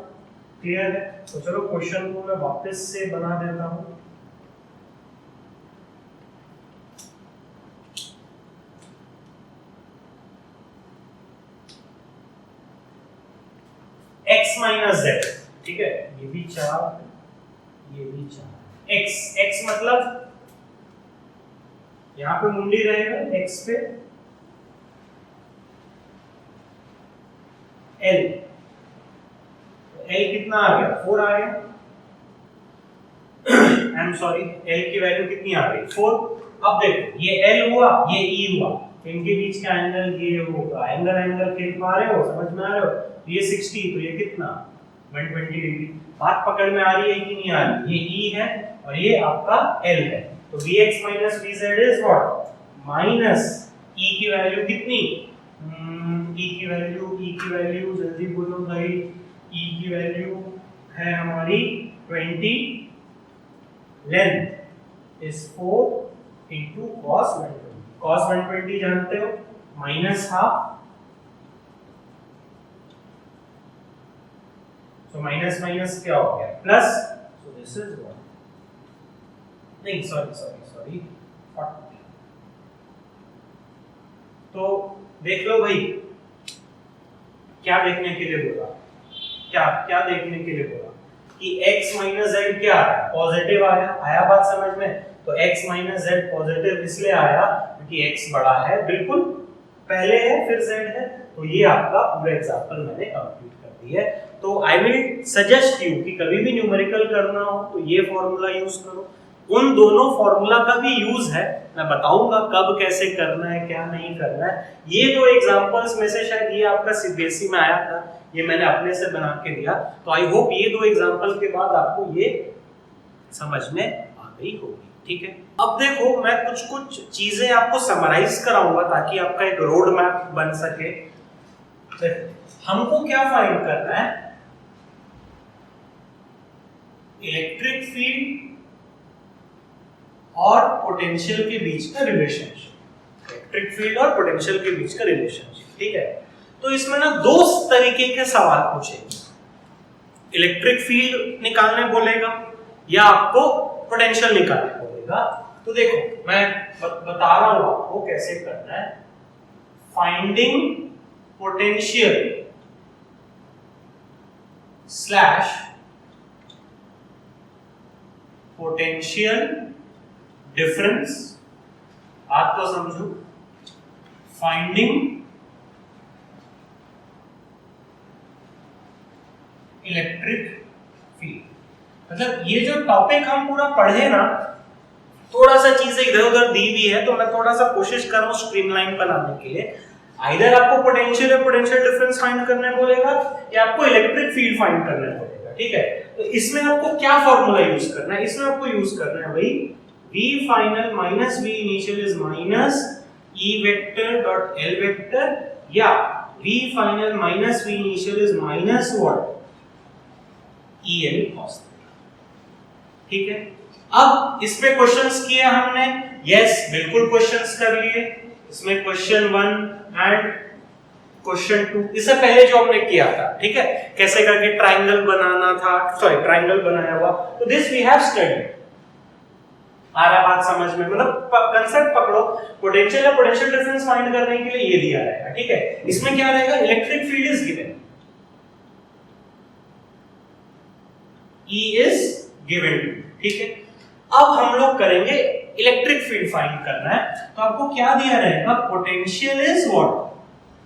क्लियर है? तो चलो क्वेश्चन को मैं वापस से बना देता हूं। x माइनस z, ठीक है, ये भी 4 ये भी 4, x मतलब यहां पे मुंडी रहेगा x पे l, l कितना आ गया 4 आ गया, आई एम सॉरी l की वैल्यू कितनी आ गई 4। अब देखो ये l हुआ ये e हुआ, इनके बीच का एंगल ये होगा, एंगल खेल पा रहे हो, समझ में आ रहे हो? ये 60 तो ये कितना 120 डिग्री। बात पकड़ में आ रही है कि नहीं आ रही? ये e है और ये आपका l है, तो vx minus vz is what minus e की वैल्यू कितनी e की वैल्यू जल्दी बोलो भाई, e की वैल्यू है हमारी 20, length is 4 into cos 120, cos 120 जानते हो minus half, so minus minus क्या हो गया plus, so this is what नहीं सॉरी 40। तो देख लो भाई क्या देखने के लिए बोला, क्या देखने के लिए बोला कि x माइनस z क्या आया पॉजिटिव आया बात समझ में? तो x माइनस z पॉजिटिव इसलिए आया क्योंकि x बड़ा है, बिल्कुल पहले है फिर z है, तो ये आपका पूरा एग्जांपल मैंने कंप्लीट कर दी है। तो आई विल सजेस्ट यू कि कभी भी न्यूमेरिकल करना हो तो ये फॉर्मूला यूज करो, उन दोनों फॉर्मूला का भी यूज है, मैं बताऊंगा कब कैसे करना है क्या नहीं करना है। ये दो एग्जांपल्स में से शायद ये आपका सीबीएसई में आया था, ये मैंने अपने से बना के दिया, तो आई होप ये दो एग्जांपल के बाद आपको ये समझ में आ गई होगी, ठीक है। अब देखो मैं कुछ चीजें आपको समराइज कराऊंगा ताकि आपका एक रोड मैप बन सके। हमको क्या फाइंड करना है, इलेक्ट्रिक फील्ड और पोटेंशियल के बीच का रिलेशनशिप, इलेक्ट्रिक फील्ड और पोटेंशियल के बीच का रिलेशनशिप, ठीक है। तो इसमें ना दो तरीके के सवाल पूछेंगे, इलेक्ट्रिक फील्ड निकालने बोलेगा या आपको पोटेंशियल निकालने बोलेगा। तो देखो मैं बता रहा हूं आपको कैसे करना है, finding potential slash potential difference, बात को समझो, फाइंडिंग इलेक्ट्रिक फील्ड, मतलब ये जो टॉपिक हम पूरा पढ़े ना थोड़ा सा चीजें इधर उधर दी हुई है, तो मैं थोड़ा सा कोशिश कर रहा हूँ स्ट्रीमलाइन बनाने के लिए। आइदर आपको पोटेंशियल या पोटेंशियल डिफरेंस फाइंड करने बोलेगा, या आपको इलेक्ट्रिक फील्ड फाइंड करने बोलेगा, ठीक है। तो इसमें आपको क्या फॉर्मूला यूज करना है? इसमें आपको यूज करना है भाई v final minus v initial is minus e vector dot l vector, या v final minus v initial is minus what e l cos, ठीक है। अब इसमें क्वेश्चंस किए हमने, यस बिल्कुल क्वेश्चंस कर लिए। इसमें क्वेश्चन 1 एंड क्वेश्चन 2 इससे पहले जो हमने किया था, ठीक है, कैसे करके ट्रायंगल बनाना था, सॉरी ट्रायंगल बनाया हुआ, तो दिस वी हैव स्टडीड। आ रहा बात समझ में? मतलब कांसेप्ट पकड़ो, पोटेंशियल या पोटेंशियल डिफरेंस फाइंड करने के लिए ये दिया रहेगा, ठीक है। इसमें क्या रहेगा? Electric field is given, E is given, ठीक है। अब हम लोग करेंगे इलेक्ट्रिक फील्ड फाइंड करना है, तो आपको क्या दिया रहेगा? Potential is what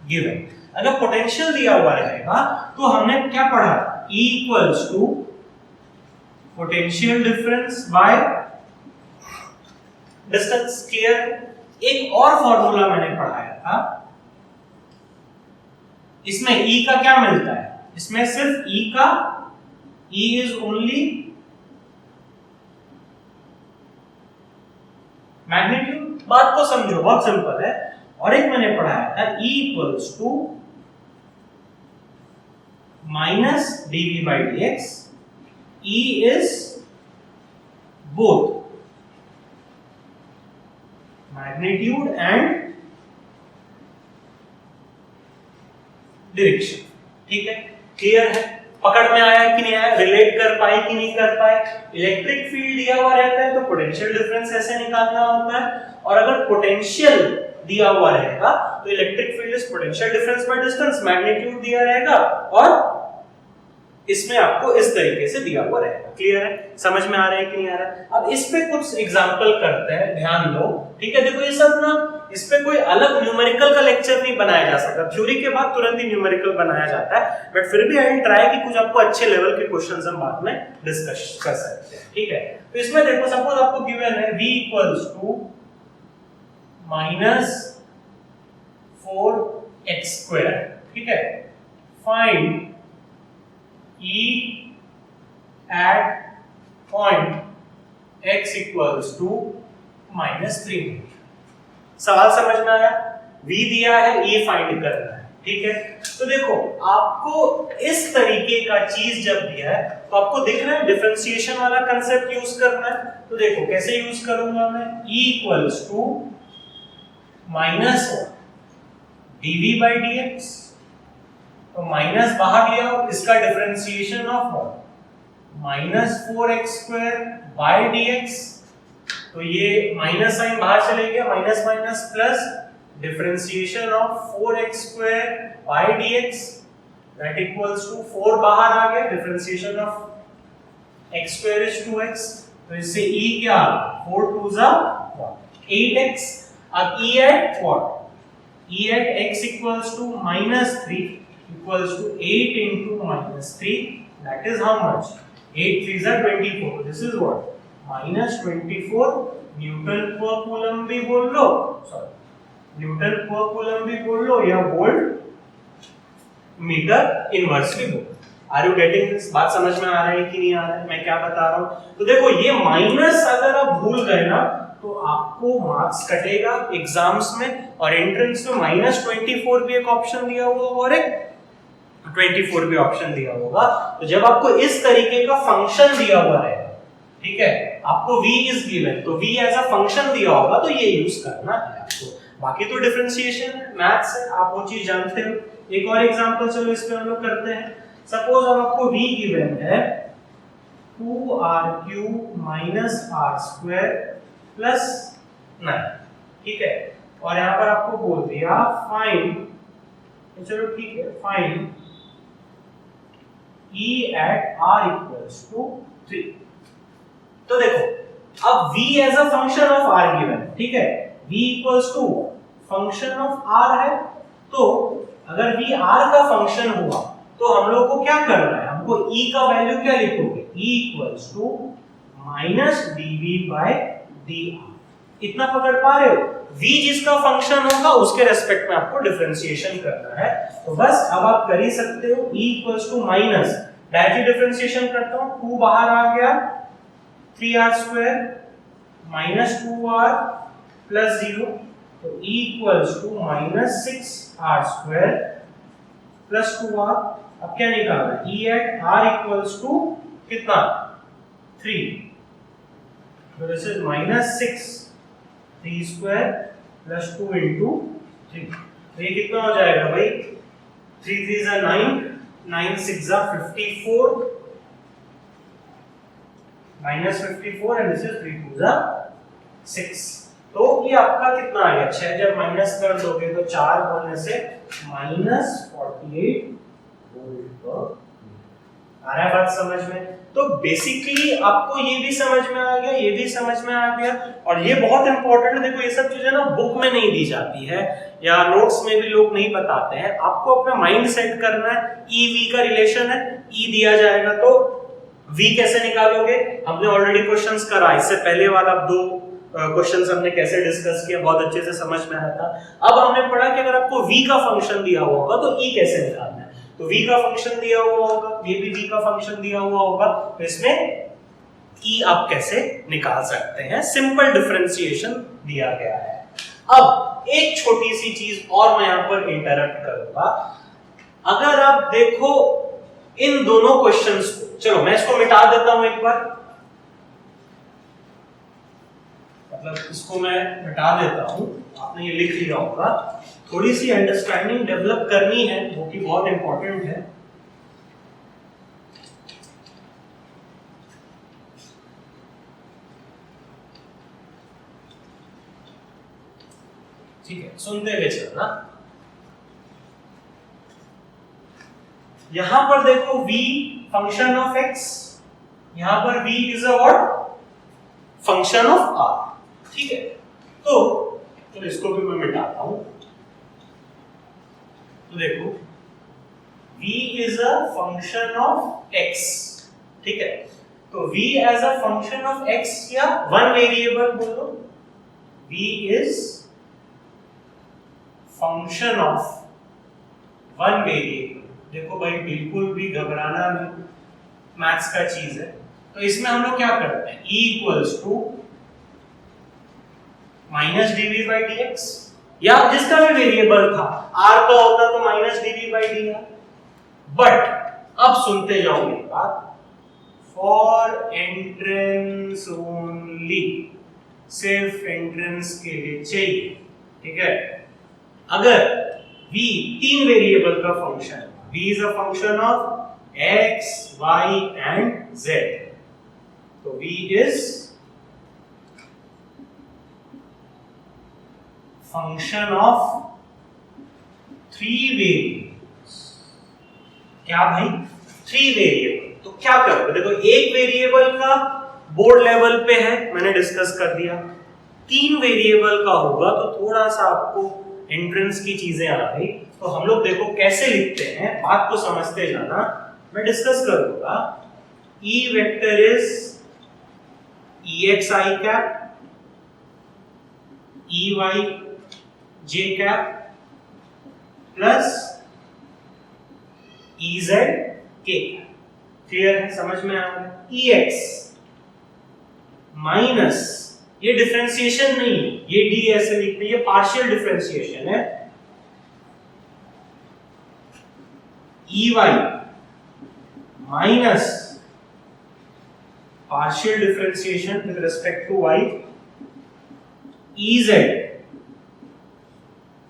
given. अगर पोटेंशियल दिया हुआ रहेगा तो हमने क्या पढ़ा? E equals to potential difference by distance. Clear? एक और फॉर्मूला मैंने पढ़ाया था, इसमें E का क्या मिलता है? इसमें सिर्फ E का E is only मैग्नीट्यूड। बात को समझो, बहुत सिंपल है। और एक मैंने पढ़ाया था E equals to minus dv by dx। E is both magnitude and direction, ठीक है। क्लियर है? पकड़ में आया कि नहीं आया? रिलेट कर पाए कि नहीं कर पाए? इलेक्ट्रिक फील्ड दिया हुआ रहता है तो पोटेंशियल डिफरेंस ऐसे निकालना होता है, और अगर पोटेंशियल दिया हुआ रहेगा तो electric field is potential difference by distance, magnitude दिया रहेगा और इसमें आपको इस तरीके से दिया हुआ रहेगा। क्लियर है? समझ में आ रहा है कि नहीं आ रहा है? अब इस पे कुछ एग्जांपल करते हैं, ध्यान दो, ठीक है। देखो ये सब ना, इस पे कोई अलग न्यूमेरिकल का लेक्चर नहीं बनाया जा सकता, थ्योरी के बाद तुरंत ही न्यूमेरिकल बनाया जाता है, बट फिर भी आई विल ट्राई कि कुछ आपको अच्छे लेवल के क्वेश्चंस हम बाद में डिस्कस कर सकते हैं, ठीक है। तो इसमें देखो, सपोज आपको गिवन है v equals to minus 4x², ठीक है। Find E at point x equals to -3। सवाल समझ में आया? V दिया है, E फाइंड करना है, ठीक है। तो देखो, आपको इस तरीके का चीज जब दिया है तो आपको दिख रहा है डिफरेंशिएशन वाला कंसेप्ट यूज करना है। तो देखो कैसे यूज करूंगा मैं? E equals to minus dv by dx, तो माइनस बाहर लिया, इसका differentiation of -4x² by dx, तो ये माइनस साइन बाहर चले गया, minus minus plus differentiation of 4x² by dx that equals to 4 बाहर आ गया, differentiation of x² is 2x, तो इससे e क्या? 4 2 जा 8x। अब e at what? e at x equals to -3 equals to 8 into -3, that is how much? 8 3s are 24, this is what? -24 newton पर coulomb भी बोल लो, सॉरी न्यूटन पर कूलम भी बोल लो, या वोल्ट मीटर इनवर्स भी बोल। Are you getting this? बात समझ में आ रहा है कि नहीं आ रहा है मैं क्या बता रहा हूं? तो देखो, ये माइनस अगर आप भूल गए ना तो आपको मार्क्स कटेगा एग्जाम्स में, और एंट्रेंस में -24 भी एक ऑप्शन दिया हुआ और एक 24 भी ऑप्शन दिया होगा। तो जब आपको इस तरीके का फंक्शन दिया हुआ रहेगा, ठीक है, आपको v इज गिवन, तो v एज अ फंक्शन दिया होगा तो ये यूज करना है आपको। बाकी तो डिफरेंशिएशन है, मैथ्स है, आप वो चीज जानते हो। एक और एग्जांपल चलो इस पे हम लोग करते हैं। सपोज अब आपको v गिवन है 2r³ -r² + 9, ठीक है, और यहाँ पर आपको बोल दिया फाइंड, चलो ठीक है, find E at r equals to 3। तो देखो, अब v as a function of r given, ठीक है, v equals to function of r है, तो अगर v r का फंक्शन हुआ तो हम लोग को क्या करना है? हमको e का वैल्यू क्या लिखोगे? e equals to -dv by dr। इतना पकड़ पा रहे हो? v जिसका फंक्शन होगा उसके रेस्पेक्ट में आपको डिफरेंशिएशन करना है। तो बस अब आप कर ही सकते हो। e equals to minus, directly differentiation करता हूं, 2 बाहर आ गया, 3r square minus 2r plus 0, तो e equals to minus 6r square plus 2r। अब क्या निकालना है? e at r equals to कितना? 3, तो this is minus 6 3 square plus 2 into 3। तो ये कितना हो जाएगा भाई? 3 3 जा 9, 9 6 जा 54, माइनस 54 एंड दिस इज 3 2 जा 6। तो ये आपका कितना आ गया? 6 जब माइनस कर दोगे तो 4 बोलने से माइनस 48 वोल्ट। आ रहा है बात समझ में? तो बेसिकली आपको ये भी समझ में आ गया, ये भी समझ में आ गया। और ये बहुत इंपॉर्टेंट है, देखो ये सब चीजें ना बुक में नहीं दी जाती है या नोट्स में भी लोग नहीं बताते हैं। आपको अपना माइंड सेट करना है। ई वी का रिलेशन है, ई दिया जाएगा तो वी कैसे निकालोगे? हमने ऑलरेडी क्वेश्चंस करा, इससे पहले वाला 2 क्वेश्चंस हमने कैसे डिस्कस किया, बहुत अच्छे से समझ में आया था। अब हमने पढ़ा कि अगर आपको v का फंक्शन दिया हुआ होगा तो e कैसे निकालना है। तो v का फंक्शन दिया हुआ होगा, ये भी v का फंक्शन दिया हुआ होगा, तो इसमें e आप कैसे निकाल सकते हैं। सिंपल डिफरेंशिएशन दिया गया है। अब एक छोटी सी चीज और मैं यहां पर इंटरप्ट करूंगा। अगर आप देखो इन दोनों क्वेश्चंस को, चलो मैं इसको मिटा देता हूं एक बार, मतलब इसको मैं मिटा देता हूं, आपने ये लिख लिया होगा। थोड़ी सी अंडरस्टैंडिंग डेवलप करनी है, वो भी बहुत इंपॉर्टेंट है। ठीक है, सुनते हुए चलना। यहां पर देखो v फंक्शन ऑफ x, यहां पर v is a what? Function of r। ठीक है, तो इसको भी मैं मिटाता हूं। तो देखो v is a function of x, ठीक है, तो v as a function of x या वन वेरिएबल बोलो, v is function of one variable. देखो भाई बिल्कुल भी घबराना नहीं, मैथ्स का चीज है। तो इसमें हम लोग क्या करते हैं? e equals to minus dv by dx, या जिसका भी वेरिएबल था, r का होता तो minus dv by dr। But अब सुनते जाओ मेरी बात, फॉर एंट्रेंस ओनली, सिर्फ एंट्रेंस के लिए चाहिए। ठीक है, अगर v 3 वेरिएबल का फंक्शन है, v is a function of x, y and z, तो v is function of 3 variables. क्या भाई? 3 वेरिएबल। तो क्या करोगे? देखो एक वेरिएबल का बोर्ड लेवल पे है, मैंने डिस्कस कर दिया। 3 वेरिएबल का होगा तो थोड़ा सा आपको एंट्रेंस की चीजें आ गई। तो हम लोग देखो कैसे लिखते हैं, बात को समझते जाना, मैं डिस्कस करूंगा। E vector is EXi cap, EY j cap plus EZ k cap. Clear है? समझ में आ रहा है? EX माइनस, ये डिफरेंशिएशन नहीं है, ये डी ऐसे लिखते हैं, ये पार्शियल डिफरेंशिएशन है। EY minus partial differentiation with respect to y, EZ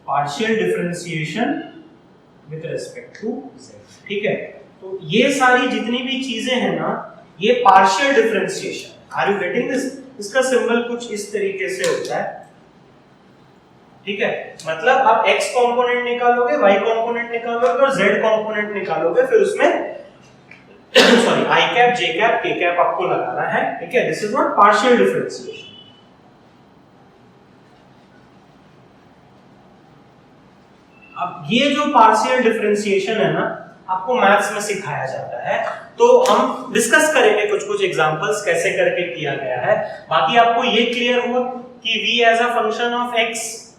partial differentiation with respect to z। ठीक है, तो ये सारी जितनी भी चीजें हैं ना, ये partial differentiation. Are you getting this? इसका सिंबल कुछ इस तरीके से होता है। ठीक है, मतलब आप x कंपोनेंट निकालोगे, y कंपोनेंट निकालोगे और z कंपोनेंट निकालोगे, फिर उसमें sorry i cap, j cap, k cap आपको लगाना है। ठीक है, this is not partial differentiation. अब ये जो पार्शियल डिफरेंशिएशन है ना, आपको मैथ्स में सिखाया जाता है। तो हम डिस्कस करेंगे कुछ कुछ एग्जांपल्स कैसे करके किया गया है। बाकी आपको ये क्लियर हुआ कि v as a function of x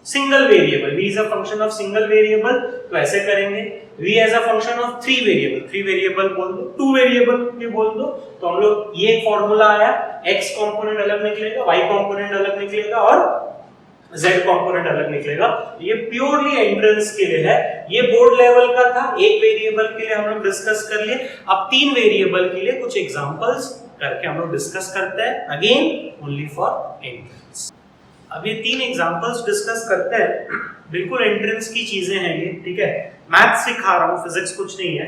single variable, v is a function of single variable, तो ऐसे करेंगे। v as a function of three variable, three variable बोल दो, टू वेरिएबल भी बोल दो, तो हम लोग ये फॉर्मूला आया, x कंपोनेंट अलग निकलेगा, y कंपोनेंट अलग निकलेगा और z कंपोनेंट अलग निकलेगा। ये प्योरली एंट्रेंस के लिए है, ये बोर्ड लेवल का था। एक वेरिएबल के लिए हम लोग डिस्कस कर लिए, अब तीन वेरिएबल के लिए कुछ एग्जांपल्स करके हम लोग डिस्कस करते हैं, अगेन ओनली फॉर एंट्रेंस। अब ये तीन एग्जांपल्स डिस्कस करते हैं, बिल्कुल एंट्रेंस की चीजें हैं ये, ठीक है। मैथ सिखा रहा हूं, फिजिक्स कुछ नहीं है।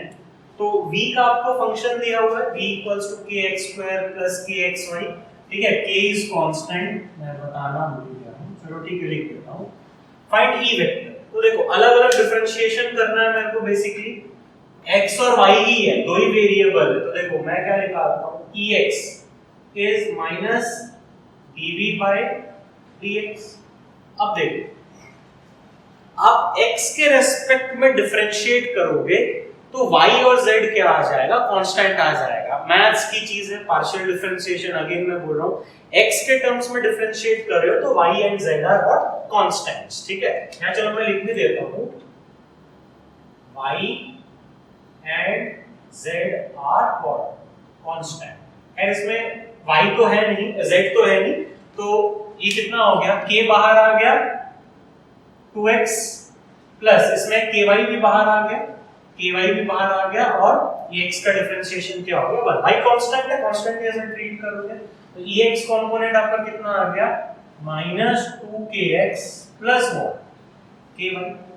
तो v का आपको फंक्शन दिया हुआ है, v equals to kx² + kxy, ठीक है। k इज कांस्टेंट, मैं बताना भूल गया हूं, चलो ठीक है लिख देता हूं। फाइंड e वेक्टर, तो देखो अलग-अलग डिफरेंशिएशन करना है मेरे को, बेसिकली x और y ही है, दो ही वेरिएबल है। तो देखो मैं क्या निकालता हूं, ex इज -dv/dx। अब देखो, आप x के रेस्पेक्ट में डिफरेंशिएट करोगे तो y और z क्या आ जाएगा, कांस्टेंट आ जाएगा। मैथ्स की चीज है, पार्शियल डिफरेंशिएशन, अगेन मैं बोल रहा हूं, x के टर्म्स में डिफरेंशिएट कर रहे हो तो y and z are what, constants, ठीक है। यहां चलो मैं लिख भी देता हूं, y and z are what, constant. है इसमें y तो है नहीं, z तो है नहीं, तो ये कितना हो गया, k बाहर आ गया 2x प्लस इसमें ky भी बाहर आ गया, ky भी बाहर आ गया, और ये x का डिफरेंशिएशन क्या हो गया 1। y कांस्टेंट है, कांस्टेंट कैसे ट्रीट करोगे, तो ex कंपोनेंट आपका कितना आ गया -2kx प्लस 1 ky,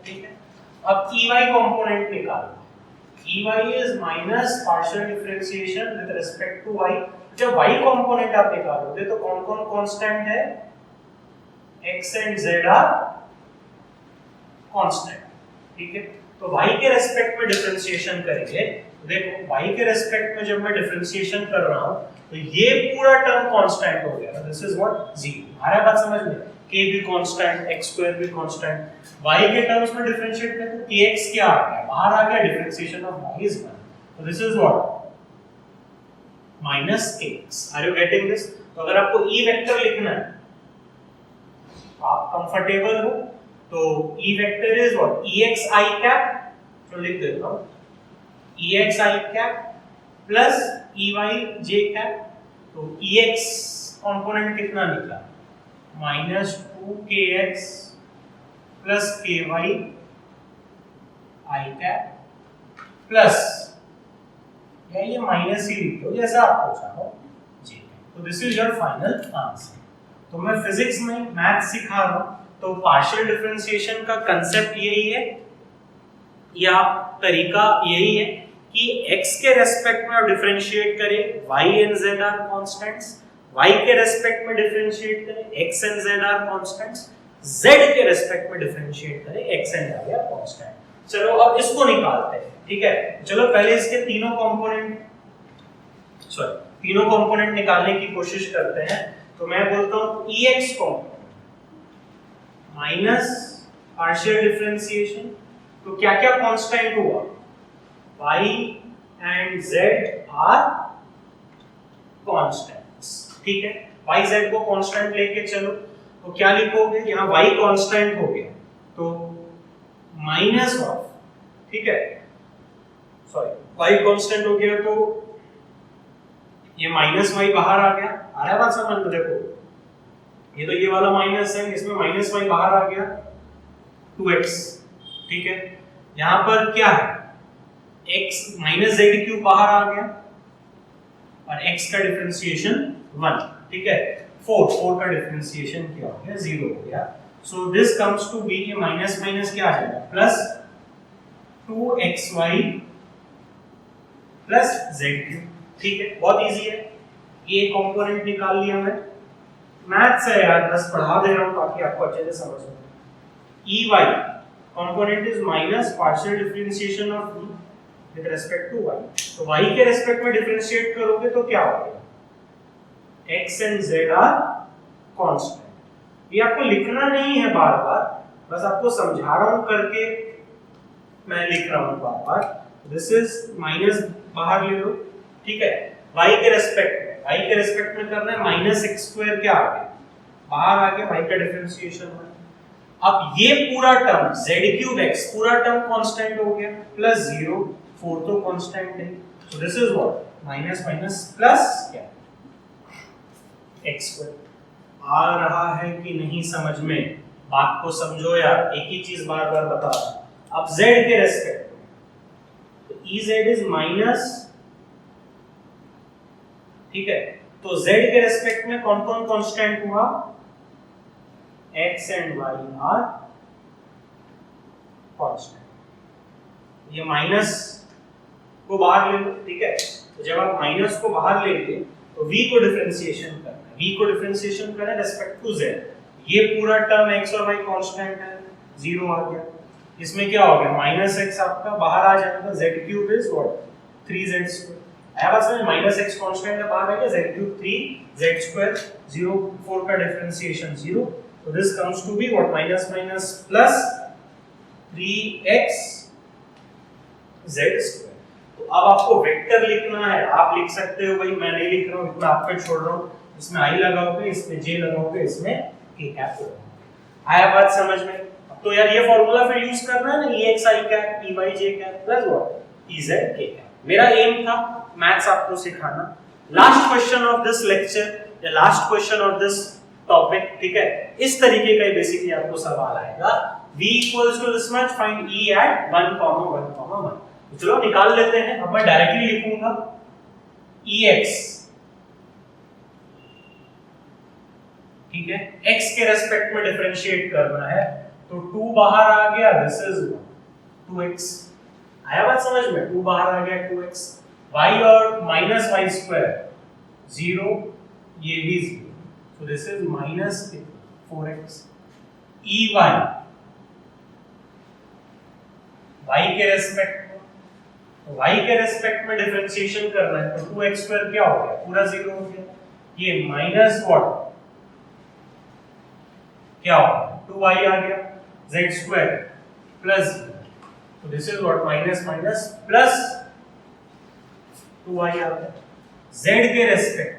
ठीक है। अब ey कंपोनेंट निकालो, ey is minus partial differentiation with respect to y। जब y कंपोनेंट आप निकालोगे तो कौन-कौन कांस्टेंट है, x and z are constant, ठीक है। तो y के रेस्पेक्ट में डिफरेंशिएशन करेंगे, देखो y के रेस्पेक्ट में जब मैं डिफरेंशिएशन कर रहा हूं तो ये पूरा टर्म कांस्टेंट हो गया, दिस इज व्हाट 0। आ रहा है बात समझ में, k भी कांस्टेंट, x² भी कांस्टेंट। y के टर्म्स में डिफरेंशिएट करें तो kx क्या आ गया, बाहर आ गया, डिफरेंशिएशन ऑफ y इज 1, तो this is what -kx। Are you getting this? तो अगर आपको e वेक्टर लिखना है, आप कंफर्टेबल हो, तो e vector is what, exi cap, तो लिख देता हूं exi cap plus eyj cap. तो ex कंपोनेंट कितना निकला, -2kx plus ky i cap plus, या ये माइनस ही लिख दो जैसा आपको चाहो जी। तो this is your final answer. तो मैं फिजिक्स में मैथ सिखा रहा हूं, तो पार्शियल डिफरेंशिएशन का कांसेप्ट यही है, या तरीका यही है कि x के रेस्पेक्ट में आप डिफरेंशिएट करें, y and z are constants, y के रेस्पेक्ट में डिफरेंशिएट करें, x and z are constants, z के रेस्पेक्ट में डिफरेंशिएट करें, x and y are constant. चलो अब इसको निकालते हैं, ठीक है। चलो पहले इसके तीनों कंपोनेंट निकालने की कोशिश करते हैं। तो मैं बोलता हूं ex component minus partial differentiation, तो क्या क्या कांस्टेंट हुआ, y and z are constants, ठीक है। y z को कांस्टेंट लेके चलो, तो क्या लिखोगे, यहाँ y कांस्टेंट हो गया तो माइनस ऑफ, ठीक है, सॉरी y कांस्टेंट हो गया तो ये माइनस y बाहर आ गया। आ रहा है बात समझ में, देखो ये तो ये वाला माइनस है, इसमें माइनस y बाहर आ गया 2x, ठीक है। यहां पर क्या है, x -z³ बाहर आ गया और x का डिफरेंशिएशन 1, ठीक है। 4 का डिफरेंशिएशन क्या हो गया, 0 हो गया। So this comes to be, ये माइनस माइनस क्या आ जाएगा, प्लस 2xy प्लस z³, ठीक है। बहुत इजी है, ये कंपोनेंट निकाल लिया मैं। मैथ्स है यार, बस पढ़ा दे रहा हूं ताकि आपको अच्छे से समझ में। ey component is minus partial differentiation of v with respect to y। तो y के रिस्पेक्ट में डिफरेंशिएट करोगे तो क्या होगा, x and z are constant. ये आपको लिखना नहीं है बार बार, बस आपको समझा रहा हूं करके मैं लिख रहा हूं बार बार। दिस इज माइनस बाहर ले लो, ठीक है, y के रेस्पेक्ट में करना है माइनस एक्स स्क्वायर क्या आ गया बाहर आ गया, y का डिफरेंशिएशन है। अब ये पूरा टर्म z क्यूब x पूरा टर्म कांस्टेंट हो गया प्लस 0 4 तो कांस्टेंट है, so this is what minus minus plus क्या x स्क्वायर। आ रहा है कि नहीं समझ में, बात को समझो यार, एक ही चीज बार बार बता रहा हूं। अब z के रेस्पेक्ट में तो Ez इज माइनस, ठीक है, तो z के रेस्पेक्ट में कौन कौन कांस्टेंट हुआ, x and y are constant. ये माइनस को बाहर ले लो, ठीक है, तो जब आप माइनस को बाहर लेंगे तो v को डिफरेंशिएशन करना है, v को डिफरेंशिएशन करें रेस्पेक्ट टू z, ये पूरा टर्म x और y कांस्टेंट है, 0 आ गया, इसमें क्या हो गया माइनस x आपका बाहर आ जाएगा, z cube is what 3z square. आया बात समझ, माइनस x कांस्टेंट है बाहर आ गया, z क्यूब 3z स्क्वायर, 0 4 का differentiation 0, so this comes to be what minus minus plus 3x z square। तो अब आपको वेक्टर लिखना है, आप लिख सकते हो भाई, मैं नहीं लिख रहा हूं, इतना आप पे छोड़ रहा हूं, इसमें i लगाओगे, इसमें j लगाओगे, इसमें k कैप लगाओगे। आया बात समझ में? अब तो यार ये फार्मूला फिर यूज करना है ना, ex i cap ey j cap plus what ez k cap. मेरा एम था मैथ्स आपको सिखाना। Last question of this lecture या last question of this topic, ठीक है, इस तरीके का बेसिकली आपको सवाल आएगा, v equals to this much, find e at 1, 1, 1। तो चलो निकाल लेते हैं। अब मैं डायरेक्टली लिखूंगा ex, ठीक है, x के रेस्पेक्ट में डिफरेंशिएट करना है, तो 2 बाहर आ गया, दिस इज 2x। आया बात समझ में, 2 बाहर आ गया 2x, y और माइनस y स्क्वायर 0, ये भी 0, so this is minus 4x। ey y के रेस्पेक्ट में, तो y के रेस्पेक्ट में डिफरेंशिएशन करना है, तो 2x स्क्वायर क्या हो गया पूरा 0 हो गया, ये माइनस व्हाट क्या हो गया 2y आ गया, z स्क्वायर प्लस, तो this is what minus minus plus 2y आ गया। z के रेस्पेक्ट,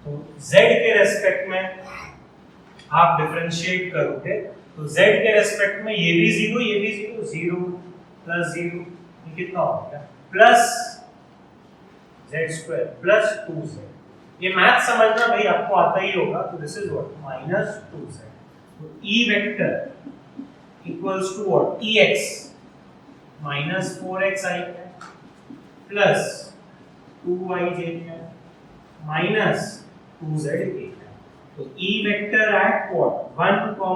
तो z के रेस्पेक्ट में आप डिफरेंशिएट करोगे, तो z के रेस्पेक्ट में ये भी 0, ये भी 0, 0 प्लस 0, ये कितना हो गया plus z square plus 2z। ये मैथ समझना भाई आपको आता ही होगा, तो this is what minus 2z। तो e vector equals to what ex minus 4x i plus 2yj minus 2z k। तो e वेक्टर एट व्हाट 1, 1,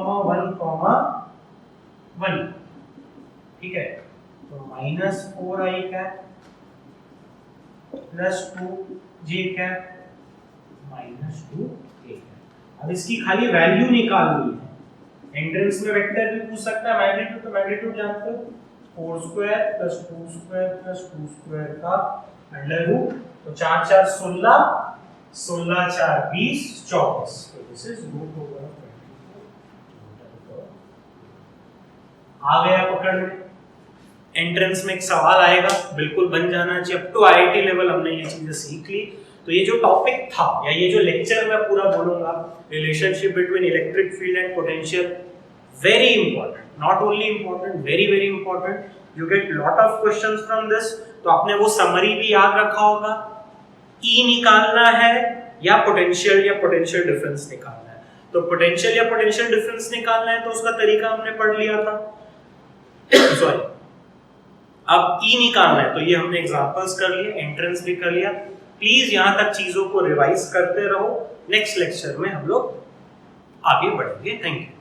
1, ठीक है, तो minus 4i cap plus 2j cap minus 2k cap. अब इसकी खाली value निकालनी है, एंट्रेंस में वेक्टर भी पूछ सकता है, मैग्नीट्यूड तो मैग्नीट्यूड जानते हो, 4 square plus 2 square plus 2 square का अंडर रूट, तो 4 4 16, 16 4 20 24, तो दिस इज रूट ओवर 24। आ गया पकड़ में। एंट्रेंस में एक सवाल आएगा, बिल्कुल बन जाना चाहिए, अप टू आईआईटी लेवल हमने ये चीजें सीख ली। तो ये जो टॉपिक था या ये जो लेक्चर मैं पूरा बोलूंगा, relationship between electric field and potential, very important, not only important, very very important, you get lot of questions from this. तो आपने वो समरी भी याद रखा होगा, ई निकालना है या पोटेंशियल डिफरेंस निकालना है। तो पोटेंशियल या पोटेंशियल डिफरेंस निकालना है तो उसका तरीका हमने पढ़ लिया था सॉरी। अब ई निकालना है तो ये हमने एग्जांपल्स कर लिए, एंट्रेंस भी कर लिया। प्लीज यहां तक चीजों को रिवाइज करते रहो, नेक्स्ट लेक्चर में हम लोग आगे बढ़ेंगे। Thank you.